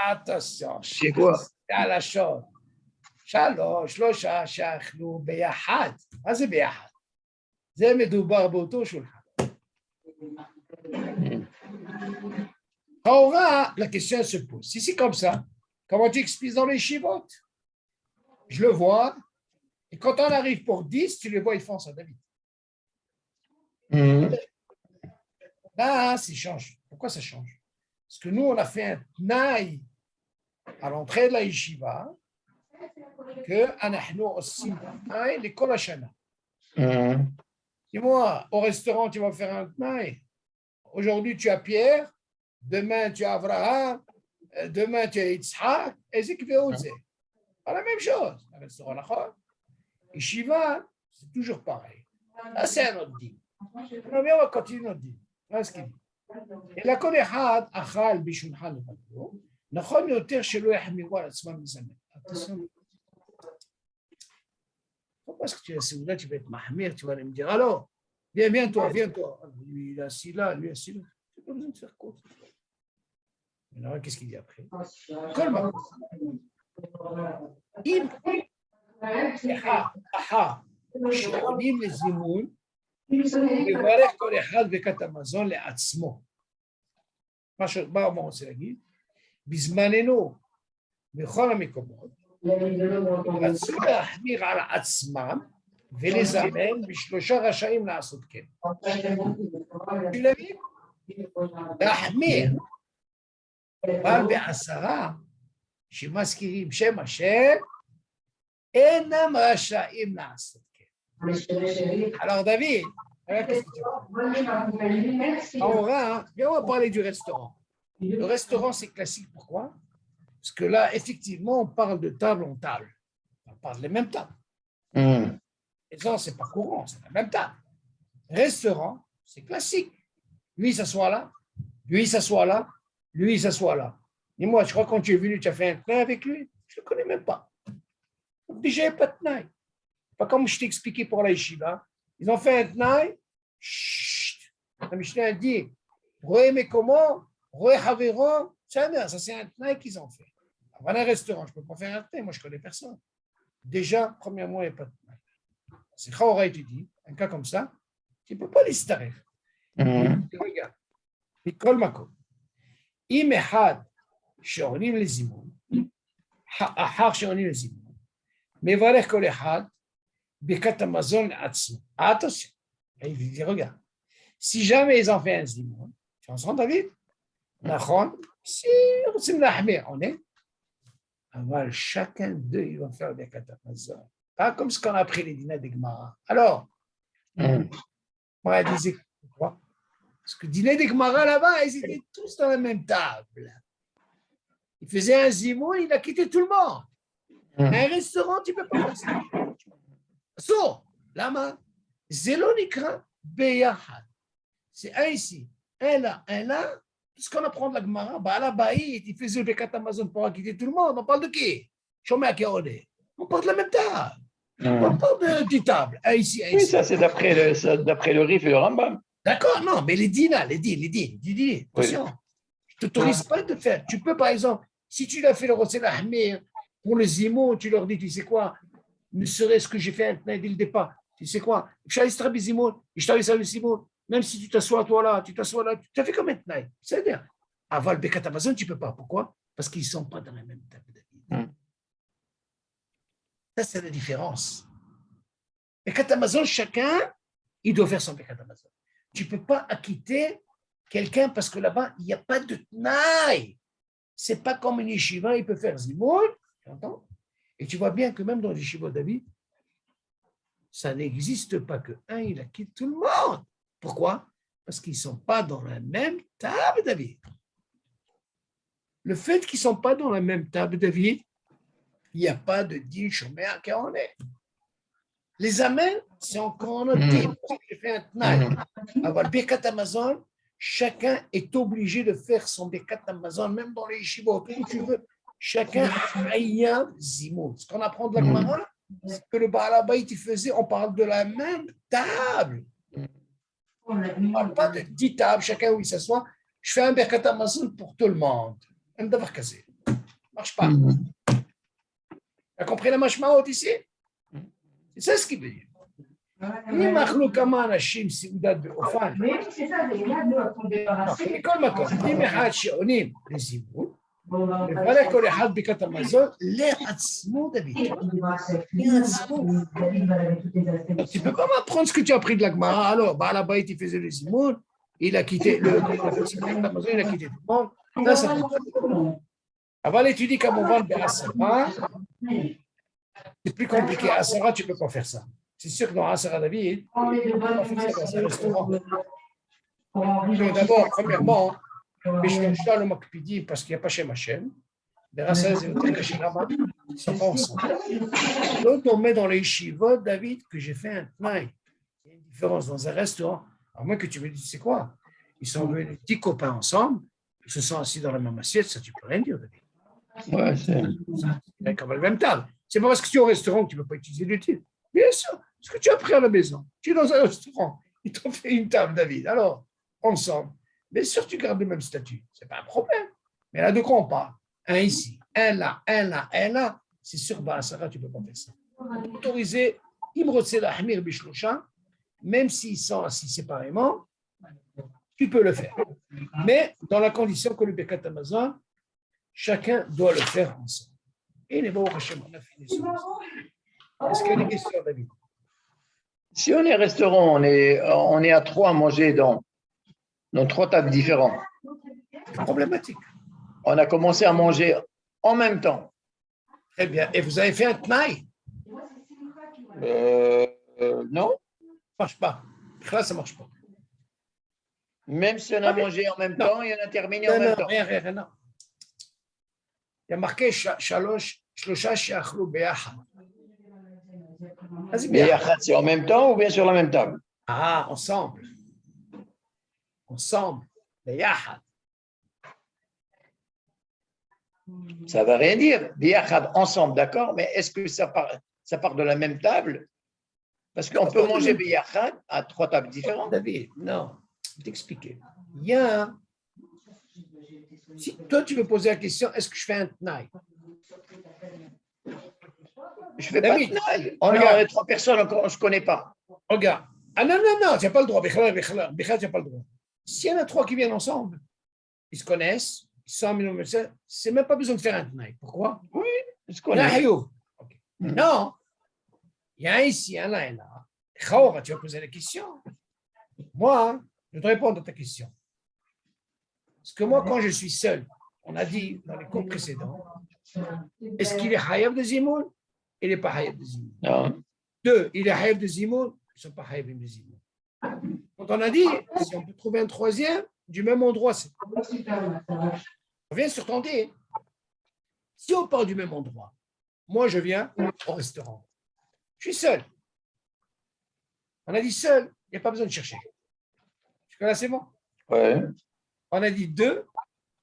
Attention. C'est quoi? על השון. 3 שאכלו ביחד. מה זה ביחד? זה מדובר באותו שולחן. La question se pose. Si c'est comme ça, comment tu expliques dans les chivotes? Je le vois, et quand on arrive pour 10, tu les vois, ils font ça, David. Là, ça change. Pourquoi ça change? Parce que nous, on a fait un tnaï à l'entrée de la yeshiva que anahnu aussi tnaï les kol hashana. Dis-moi, au restaurant, tu vas faire un tnaï. Aujourd'hui, tu as Pierre, demain, tu as Abraham, demain, tu as Yitzhak, et c'est pas la même chose. Un restaurant, d'accord? Yeshiva, c'est toujours pareil. Là, c'est un autre dit. On va continuer notre dit. Voilà ce qu'il dit. אלא כל אחד אכל בשולחן לבדו, נכון יותר שלא יחמירו על עצמם מזמן. Parce que tu es celui-là, tu vas être mahmir, tu vas me dire, alors, viens toi. Lui, il est assis là, lui, assis là. Tu n'as pas besoin de faire quoi. Alors, qu'est-ce qu'il dit après? Colma. אם שואלים לזימון, לברך כל אחד בכת המזון לעצמו. מה הוא רוצה להגיד? בזמננו, בכל המקומות, רצו להחמיר על עצמם ולזמן בשלושה רשאים לעשות כן. להחמיר, אבל בעשרה שמזכירים שם השם, אינם רשאים לעשות כן. Alors David, qu'est-ce que tu veux? On va parler du restaurant. Le restaurant, c'est classique. Pourquoi? Parce que là, effectivement, on parle de table en table. On parle des mêmes tables. Et ça, c'est pas courant, c'est la même table. Restaurant, c'est classique. Lui, il s'assoit là. Lui, il s'assoit là. Lui, il s'assoit là. Et moi, je crois que quand tu es venu, tu as fait un tnaï avec lui. Je ne le connais même pas. Donc, déjà, il n'y a pas de tnaï. Pas comme je t'ai expliqué pour la yeshiva. Ils ont fait un tnaï. Chut. La Mishnah dit, mais comment? Ça, c'est un tnaï qu'ils ont fait. Avant un restaurant, je ne peux pas faire un tnaï. Moi, je ne connais personne. Déjà, premièrement, il n'y a pas de tnaï. C'est Chaora étudie. Un cas comme ça, tu ne peux pas les starer. Regarde. Mikol Makom. אם אחד שעונים לזימון, אחר שעונים לזימון, מברך כל אחד ברכת המזון לעצמו. Attention. Il dit, regarde, si jamais ils ont fait un zimoun, tu entends David? Nachon, si רוצים להחמיר, on est, אבל chacun d'eux, ils vont faire ברכת המזון. Pas comme ce qu'on a appris les dîners des Gemara. Alors, moi, je disais, quoi? Parce que dîner des Gemara là-bas, ils étaient tous dans la même table. Il faisait un zimoun, il a quitté tout le monde. Un restaurant, tu ne peux pas faire ça. So, lama, Zelonikra Beyahad. C'est un ici, un là. Tout ce qu'on apprend de la Gemara, bah là-bas, il faisait le Bekat Amazon pour quitter tout le monde. On parle de qui? Shomer Kéodé. On parle de la même table. On parle de table. Un ici, un ici. Oui, ça, c'est d'après le Rif et le Rambam. D'accord, non, mais les dîners, attention, oui. Je ne t'autorise pas de faire. Tu peux, par exemple, si tu l'as fait le Rossel Ahmir pour le Zimon, tu leur dis, tu sais quoi, ne serait-ce que j'ai fait un tnaï dès le départ, tu sais quoi, même si tu t'assois toi là, tu as fait comme un tnaï. C'est-à-dire, avant le Bekat Amazon, tu ne peux pas. Pourquoi? Parce qu'ils ne sont pas dans la même table. Ça, c'est la différence. Bekat Amazon, chacun, il doit faire son Bekat Amazon. Tu ne peux pas acquitter quelqu'un parce que là-bas, il n'y a pas de tnaï. Ce n'est pas comme une yeshiva, il peut faire zimoun, tu entends? Et tu vois bien que même dans les yeshiva David, ça n'existe pas que il acquitte tout le monde. Pourquoi? Parce qu'ils ne sont pas dans la même table, David. Le fait qu'ils ne sont pas dans la même table, David, il n'y a pas de din shomer qui en est. Les amens, c'est encore un autre type. J'ai fait un tnaï. Alors, le Birkat Amazon, chacun est obligé de faire son Birkat Amazon, même dans les yeshivot, où tu veux. Chacun a un zimoun. Ce qu'on apprend de la Gemara, c'est que le Baal Habayit, il faisait, on parle de la même table. On ne parle pas de 10 tables, chacun où il s'assoit. Je fais un Birkat Amazon pour tout le monde. Un d'avoir cassé. Ça ne marche pas. Tu as compris la mashmaot ici? C'est ça ce qu'il veut dire. אם אכלו כמה אנשים סעודת באופן, מכל מקום, אם אחד שעונים לזימון, לברך כל אחד ברכת המזון לעצמו דוד. Tu ne peux pas m'apprendre ce que tu as appris de la Gemara. Alors, Baal Habayit, il faisait le zimoun, il a quitté le Amazon, il a quitté tout le monde. Là, ça fait. Avant l'étudier comme on vend Asara, c'est plus compliqué. Asara, tu ne peux pas faire ça. C'est sûr que dans Asara David, on ne peut pas faire ça dans un restaurant. D'abord, premièrement, le Makpidi, parce qu'il n'y a pas chez Machem, des races et chez Rama, ils ne sont pas ensemble. L'autre, on met dans les yeshivot, David, que j'ai fait un tnaï. Il y a une différence dans un restaurant. À moins que tu me dises, c'est quoi? Ils sont venus 10 copains ensemble, ils se sont assis dans la même assiette, ça, tu ne peux rien dire, David. Ouais, c'est comme à la même table. C'est pas parce que tu es au restaurant que tu ne peux pas utiliser l'utile. Bien sûr, ce que tu as pris à la maison. Tu es dans un restaurant, ils t'ont fait une table, David. Alors, ensemble. Bien sûr, tu gardes le même statut. Ce n'est pas un problème. Mais là, de quoi on parle? Un ici, un là, un là, un là. C'est sûr, Sarah, tu ne peux pas faire ça. Autoriser, même s'ils sont assis séparément, tu peux le faire. Mais dans la condition que le Birkat Hamazon, chacun doit le faire ensemble. Et les beaux Hachem, on a fini ça. Est-ce qu'il y a des questions, David? Si on est restaurant, on est à 3 à manger dans 3 tables différentes. C'est problématique. On a commencé à manger en même temps. Très bien. Et vous avez fait un tnaï? Non. Ça ne marche pas. Là, ça ne marche pas. Même si on a mangé en même temps et on a terminé en même temps. Non. Il y a marqué Shlosha she'achlu be'achad. Be'achad, c'est en même temps ou bien sur la même table? Ah, ensemble. Ensemble. Be'achad. Ça ne veut rien dire. Be'achad, ensemble, d'accord, mais est-ce que ça part de la même table? Parce qu'on peut manger Be'achad à 3 tables différentes. David, non. Je vais t'expliquer. Il y a. Si toi, tu veux poser la question, est-ce que je fais un tnaï? Je ne fais pas de tnaï. On est 3 personnes, encore, je ne connais pas. Regarde. Ah non, tu n'as pas le droit. Bichla, tu n'as pas le droit. S'il y en a 3 qui viennent ensemble, ils se connaissent, ils sont amis, c'est même pas besoin de faire un tnaï. Pourquoi? Oui, je connais. Okay. Non. Il y a un ici, un là, un là. Khawra, tu vas poser la question. Moi, je vais te répondre à ta question. Parce que moi, quand je suis seul, on a dit dans les cours précédents, est-ce qu'il est hayab de Zimoun? Il n'est pas hayab de Zimoun. Non. 2, il est hayab de Zimoun? Ils ne sont pas hayab de Zimoun. Donc on a dit, si on peut trouver un troisième, du même endroit, c'est. On vient sur ton dé. Si on part du même endroit, moi je viens au restaurant. Je suis seul. On a dit seul, il n'y a pas besoin de chercher. Jusque-là, c'est bon? Ouais. On a dit 2,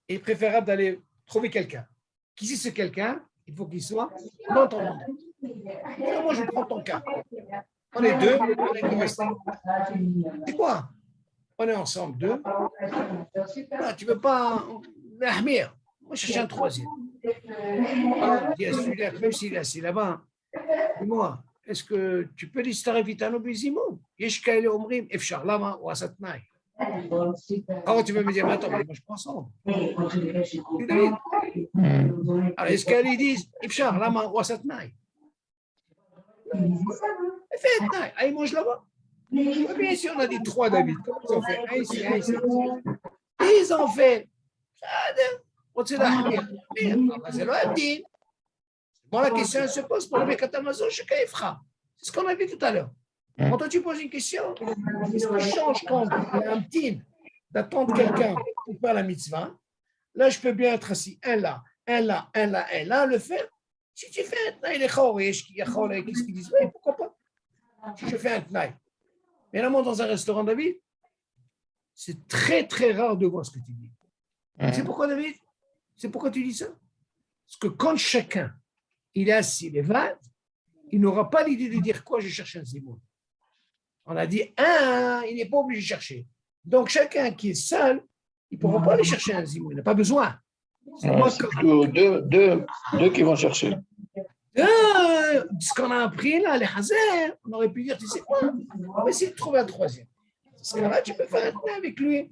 il est préférable d'aller trouver quelqu'un. Qui c'est ce quelqu'un? Il faut qu'il soit dans ton monde. Moi, je prends ton cas. On est 2, on est 2 restants. C'est quoi? On est ensemble 2. Voilà, tu ne veux pas Ahmir. Moi, je cherche un troisième. Alors, il y a celui-là, même s'il est assis là-bas. Dis-moi, est-ce que tu peux distraire Vitano Bizimo? Yeshkaele Omrim, Efchar Lama ou Asatnaï. Alors, tu veux me dire, mais attends, moi je prends ensemble. Alors, est-ce qu'elle dit, Efchar Lama ou Asatnaï? Fais un tnaï, allez, mange là-bas. Bien sûr, on a dit 3, David. Comment ils ont fait? Un ici, un ici. Ils ont fait. Bon, la question elle se pose pour le Birkat Hamazon chez Kaifra. C'est ce qu'on a vu tout à l'heure. Quand toi tu poses une question, qu'est-ce qui change quand il y a un petit d'attendre quelqu'un pour faire la mitzvah? Là, je peux bien être assis, un là, un là, un là, un là, le faire. Si tu fais un tnaï, qu'est-ce qu'ils disent? Oui, pourquoi pas? Si je fais un tnaï. Mais là, dans un restaurant, David, c'est très, très rare de voir ce que tu dis. C'est pourquoi, David? C'est pourquoi tu dis ça? Parce que quand chacun, il est assis, il est vade, il n'aura pas l'idée de dire quoi, je cherche un zimoun. On a dit, il n'est pas obligé de chercher. Donc, chacun qui est seul, il ne pourra pas aller chercher un zimoun, il n'a pas besoin. C'est plutôt deux qui vont chercher. Ce qu'on a appris là, les Hazer, on aurait pu dire, tu sais quoi, on va essayer de trouver un troisième. Dans ce cas-là, tu peux faire un tnaï avec lui.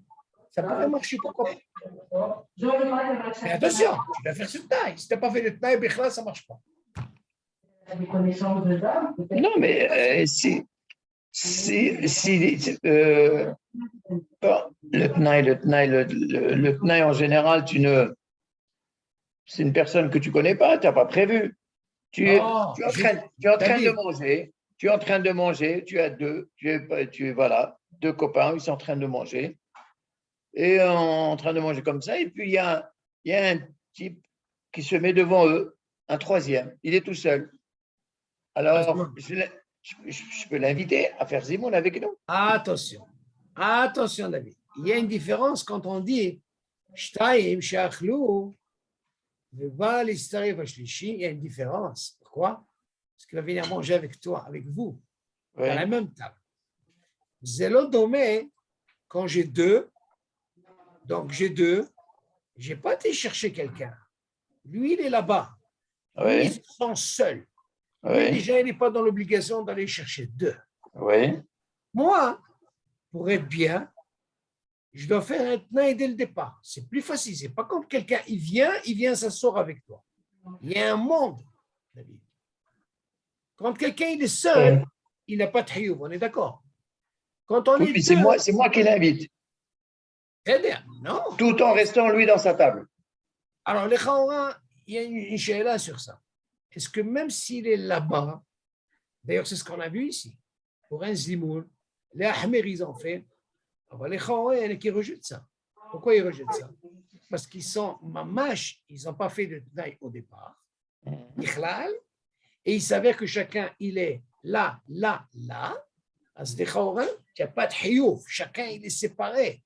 Ça pourrait marcher, pourquoi pas. Mais attention, tu dois faire ce tnaï. Si tu n'as pas fait le tnaï, ça ne marche pas. Non, mais bon, le tnaï en général, c'est une personne que tu ne connais pas, tu n'as pas prévu. Tu es en train de manger, tu as voilà, deux copains, ils sont en train de manger, et en train de manger comme ça, et puis il y a un type qui se met devant eux, un troisième, il est tout seul. Alors, je peux l'inviter à faire Zimoun avec nous. Attention, David. Il y a une différence quand on dit Shtaim, Shachlou, il y a une différence. Pourquoi? Parce qu'il va venir manger avec toi, avec vous, à la même table. Zélodomé, quand j'ai deux, je n'ai pas été chercher quelqu'un. Lui, il est là-bas. Lui, il se sent seul. Lui, déjà, il n'est pas dans l'obligation d'aller chercher deux. Moi, pour être bien, je dois faire un tnaï dès le départ. C'est plus facile. C'est pas comme quelqu'un, il vient s'asseoir avec toi. Il y a un monde, David. Quand quelqu'un il est seul, il n'a pas de hiyuv, on est d'accord. Quand on est deux, c'est moi qui l'invite. C'est-à-dire, non. Tout en restant lui dans sa table. Alors, les Khaouras, il y a une chéla sur ça. Est-ce que même s'il est là-bas, d'ailleurs, c'est ce qu'on a vu ici, pour un zimoun, les Ahmer, ils ont fait. Alors, les Khaouras, il y en a qui rejettent ça. Pourquoi ils rejettent ça? Parce qu'ils sont mamash, ils n'ont pas fait de tnaï au départ. Et il s'avère que chacun, il est là. À ce Khaouras, il n'y a pas de hiyuv. Chacun, il est séparé.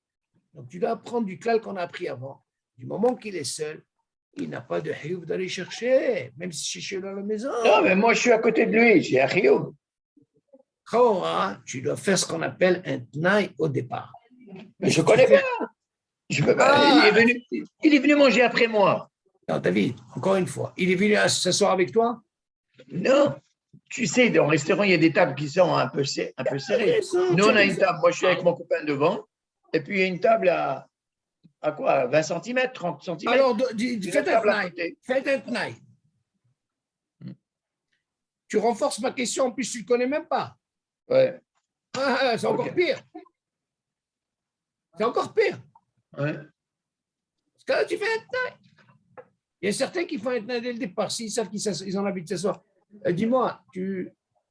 Donc, tu dois apprendre du klal qu'on a appris avant. Du moment qu'il est seul, il n'a pas de hiyuv d'aller chercher, même si c'est chez lui à la maison. Non, mais moi, je suis à côté de lui, j'ai un hiyuv. Tu dois faire ce qu'on appelle un tnaï au départ. Mais je ne connais pas. Je peux pas. Il est venu manger après moi. Non, David, encore une fois, il est venu s'asseoir avec toi? Non. Tu sais, dans le restaurant, il y a des tables qui sont un peu serrées. Nous, on a une table. Moi, je suis avec mon copain devant. Et puis, il y a une table à quoi? 20 cm, 30 cm. Alors, faites un tnaï. Tu renforces ma question, en plus, tu ne le connais même pas. Ouais. C'est encore pire. C'est encore pire. Ouais. Parce que là, tu fais un tnaï. Il y a certains qui font un tnaï dès le départ. S'ils savent qu'ils ont envie de s'asseoir. Dis-moi,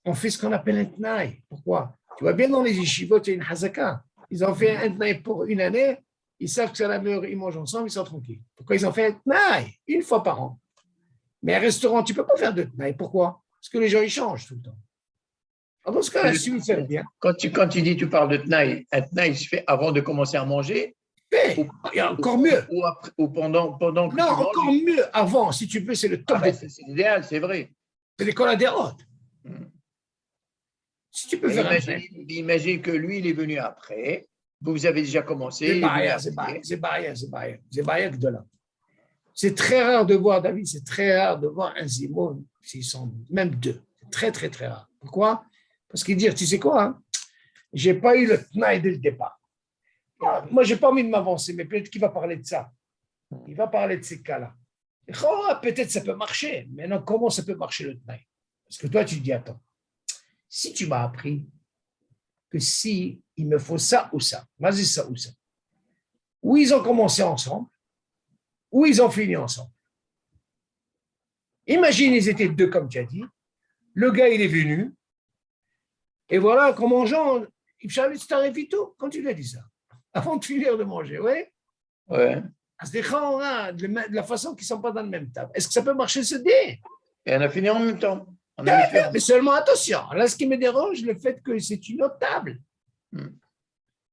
on fait ce qu'on appelle un tnaï. Pourquoi? Tu vois bien dans les yeshivot, il y a une hazaka. Ils ont fait un tnaï pour une année. Ils savent que c'est la meilleure, ils mangent ensemble, ils sont tranquilles. Pourquoi ils ont fait un tnaï une fois par an? Mais un restaurant, tu ne peux pas faire de tnaï. Pourquoi? Parce que les gens, ils changent tout le temps. Alors, dans ce cas-là, si vous faites bien. Quand tu dis, tu parles de tnaï, un tnaï se fait avant de commencer à manger. Il y a encore mieux. Ou pendant que non, tu manges. encore mieux avant, si tu peux, c'est le top. C'est l'idéal, c'est vrai. C'est l'école des rotes. Si tu peux faire imagine que lui, il est venu après. Vous avez déjà commencé. C'est Bayak de là. C'est très rare de voir, David, c'est très rare de voir un Zimoun, s'ils sont même deux. C'est très, très, très rare. Pourquoi? Parce qu'ils disent, tu sais quoi, hein? Je n'ai pas eu le tnaï dès le départ. Moi, je n'ai pas envie de m'avancer, mais peut-être qu'il va parler de ça. Il va parler de ces cas-là. Peut-être ça peut marcher. Maintenant, comment ça peut marcher le tnaï? Parce que toi, tu dis, attends, si tu m'as appris que si il me faut ça ou ça, vas-y ça ou ça, ou ils ont commencé ensemble, ou ils ont fini ensemble. Imagine, ils étaient deux, comme tu as dit. Le gars, il est venu. Et voilà, qu'en mangeant, il t'arrive tout, quand tu lui as dit ça, avant de finir de manger, oui? Ouais. De la façon qu'ils ne sont pas dans le même table. Est-ce que ça peut marcher ce dé? Et on a fini en même temps. Mais seulement attention, là, ce qui me dérange, le fait que c'est une autre table.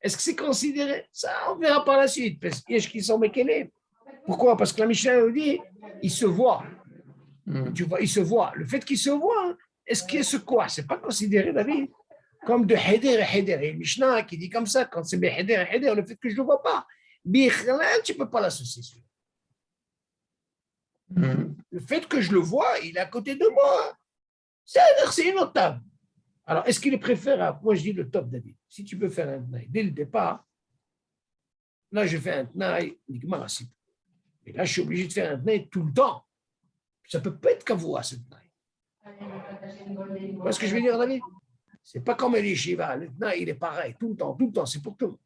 Est-ce que c'est considéré? Ça, on verra par la suite. Parce qu'ils sont méquelés. Pourquoi? Parce que la Mishnah nous dit, il se voit. Tu vois, il se voit. Le fait qu'il se voit, est-ce qu'il est quoi? Ce n'est pas considéré, David, comme de Heder et Heder. Il y a une Mishnah qui dit comme ça, quand c'est Heder et Heder, le fait que je ne le vois pas. Tu ne peux pas l'associer. Le fait que je le vois, il est à côté de moi. C'est une autre table. Alors, est-ce qu'il est préférable? Moi, je dis le top, David. Si tu peux faire un tnaï dès le départ, là, je fais un tnaï, Nigmar, et là, je suis obligé de faire un tnaï tout le temps. Ça ne peut pas être kavua, ce tnaï. Tu vois ce que je veux dire, David? Ce n'est pas comme les yeshiva. Le tnaï, il est pareil, tout le temps, c'est pour tout le monde.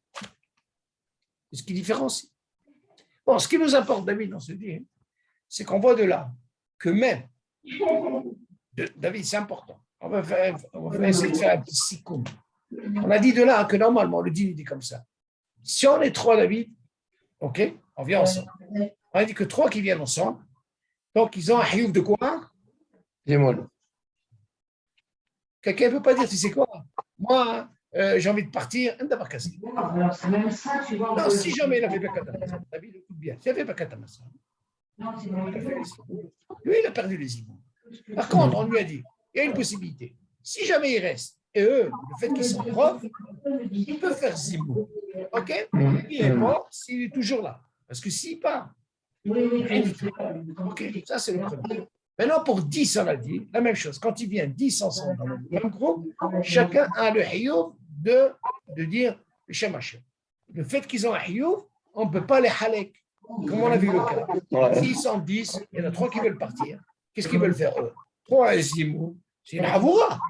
C'est ce qui différencie. Bon, ce qui nous importe, David, on se dit, c'est qu'on voit de là que même, David, c'est important. On va essayer de faire un petit sikoum. On a dit de là que normalement, le dîner dit comme ça. Si on est 3, David, ok, on vient ensemble. On a dit que 3 qui viennent ensemble, donc ils ont un hiouf de quoi? Dis-moi. Quelqu'un ne peut pas dire, tu sais quoi? Moi, j'ai envie de partir. Non, si jamais il a fait Bakatamassa, David, écoute bien, s'il a fait Bakatamassa, lui, il a perdu les imams. Par contre, on lui a dit, il y a une possibilité. Si jamais il reste, et eux, le fait qu'ils sont profs, ils peuvent faire zimou. OK? Il est mort s'il est toujours là. Parce que s'il part, rien du tout. OK, ça c'est le premier. Maintenant, pour 10, on a dit la même chose. Quand ils viennent 10 ensemble dans le même groupe, chacun a le hiouf de dire le Shem Hashem. Le fait qu'ils ont un hiouf, on ne peut pas les halek. Comme on a vu le cas. S'ils sont 10, il y en a 3 qui veulent partir. Qu'est-ce qu'ils veulent faire eux? 3 à zimou. C'est une havoura.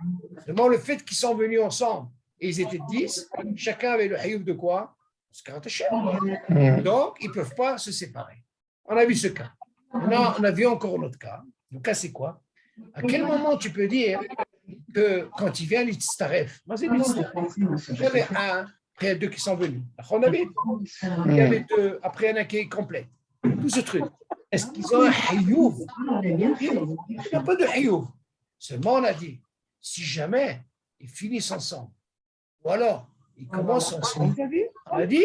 Seulement le fait qu'ils sont venus ensemble et ils étaient 10, chacun avait le hiouf de quoi? Donc, ils ne peuvent pas se séparer. On a vu ce cas. Maintenant, on a vu encore un autre cas. Le cas, c'est quoi? À quel moment tu peux dire que quand il vient l'Itztaref, il y avait un, après il y a 2 qui sont venus. On avait, il y avait 2, après un accueil complet. Tout ce truc. Est-ce qu'ils ont un hiouf? Il n'y a pas de hiouf. Seulement, on a dit, si jamais ils finissent ensemble, ou alors ils commencent ensemble, on a dit,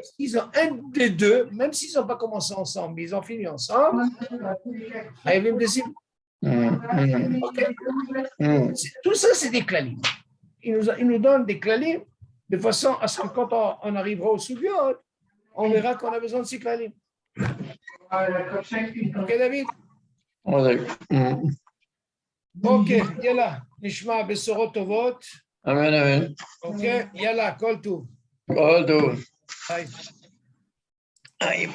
s'ils ont un des 2, même s'ils n'ont pas commencé ensemble, mais ils ont fini ensemble, tout ça, c'est des clalim. Ils nous donnent des clalim de façon à ce que quand on arrivera au Souviot, on verra qu'on a besoin de ces clalim. Ok, David? Ok, yalla, nishma besorot tovot. Amen, amen. Ok, yalla, kol tov. Kol tov. Bye.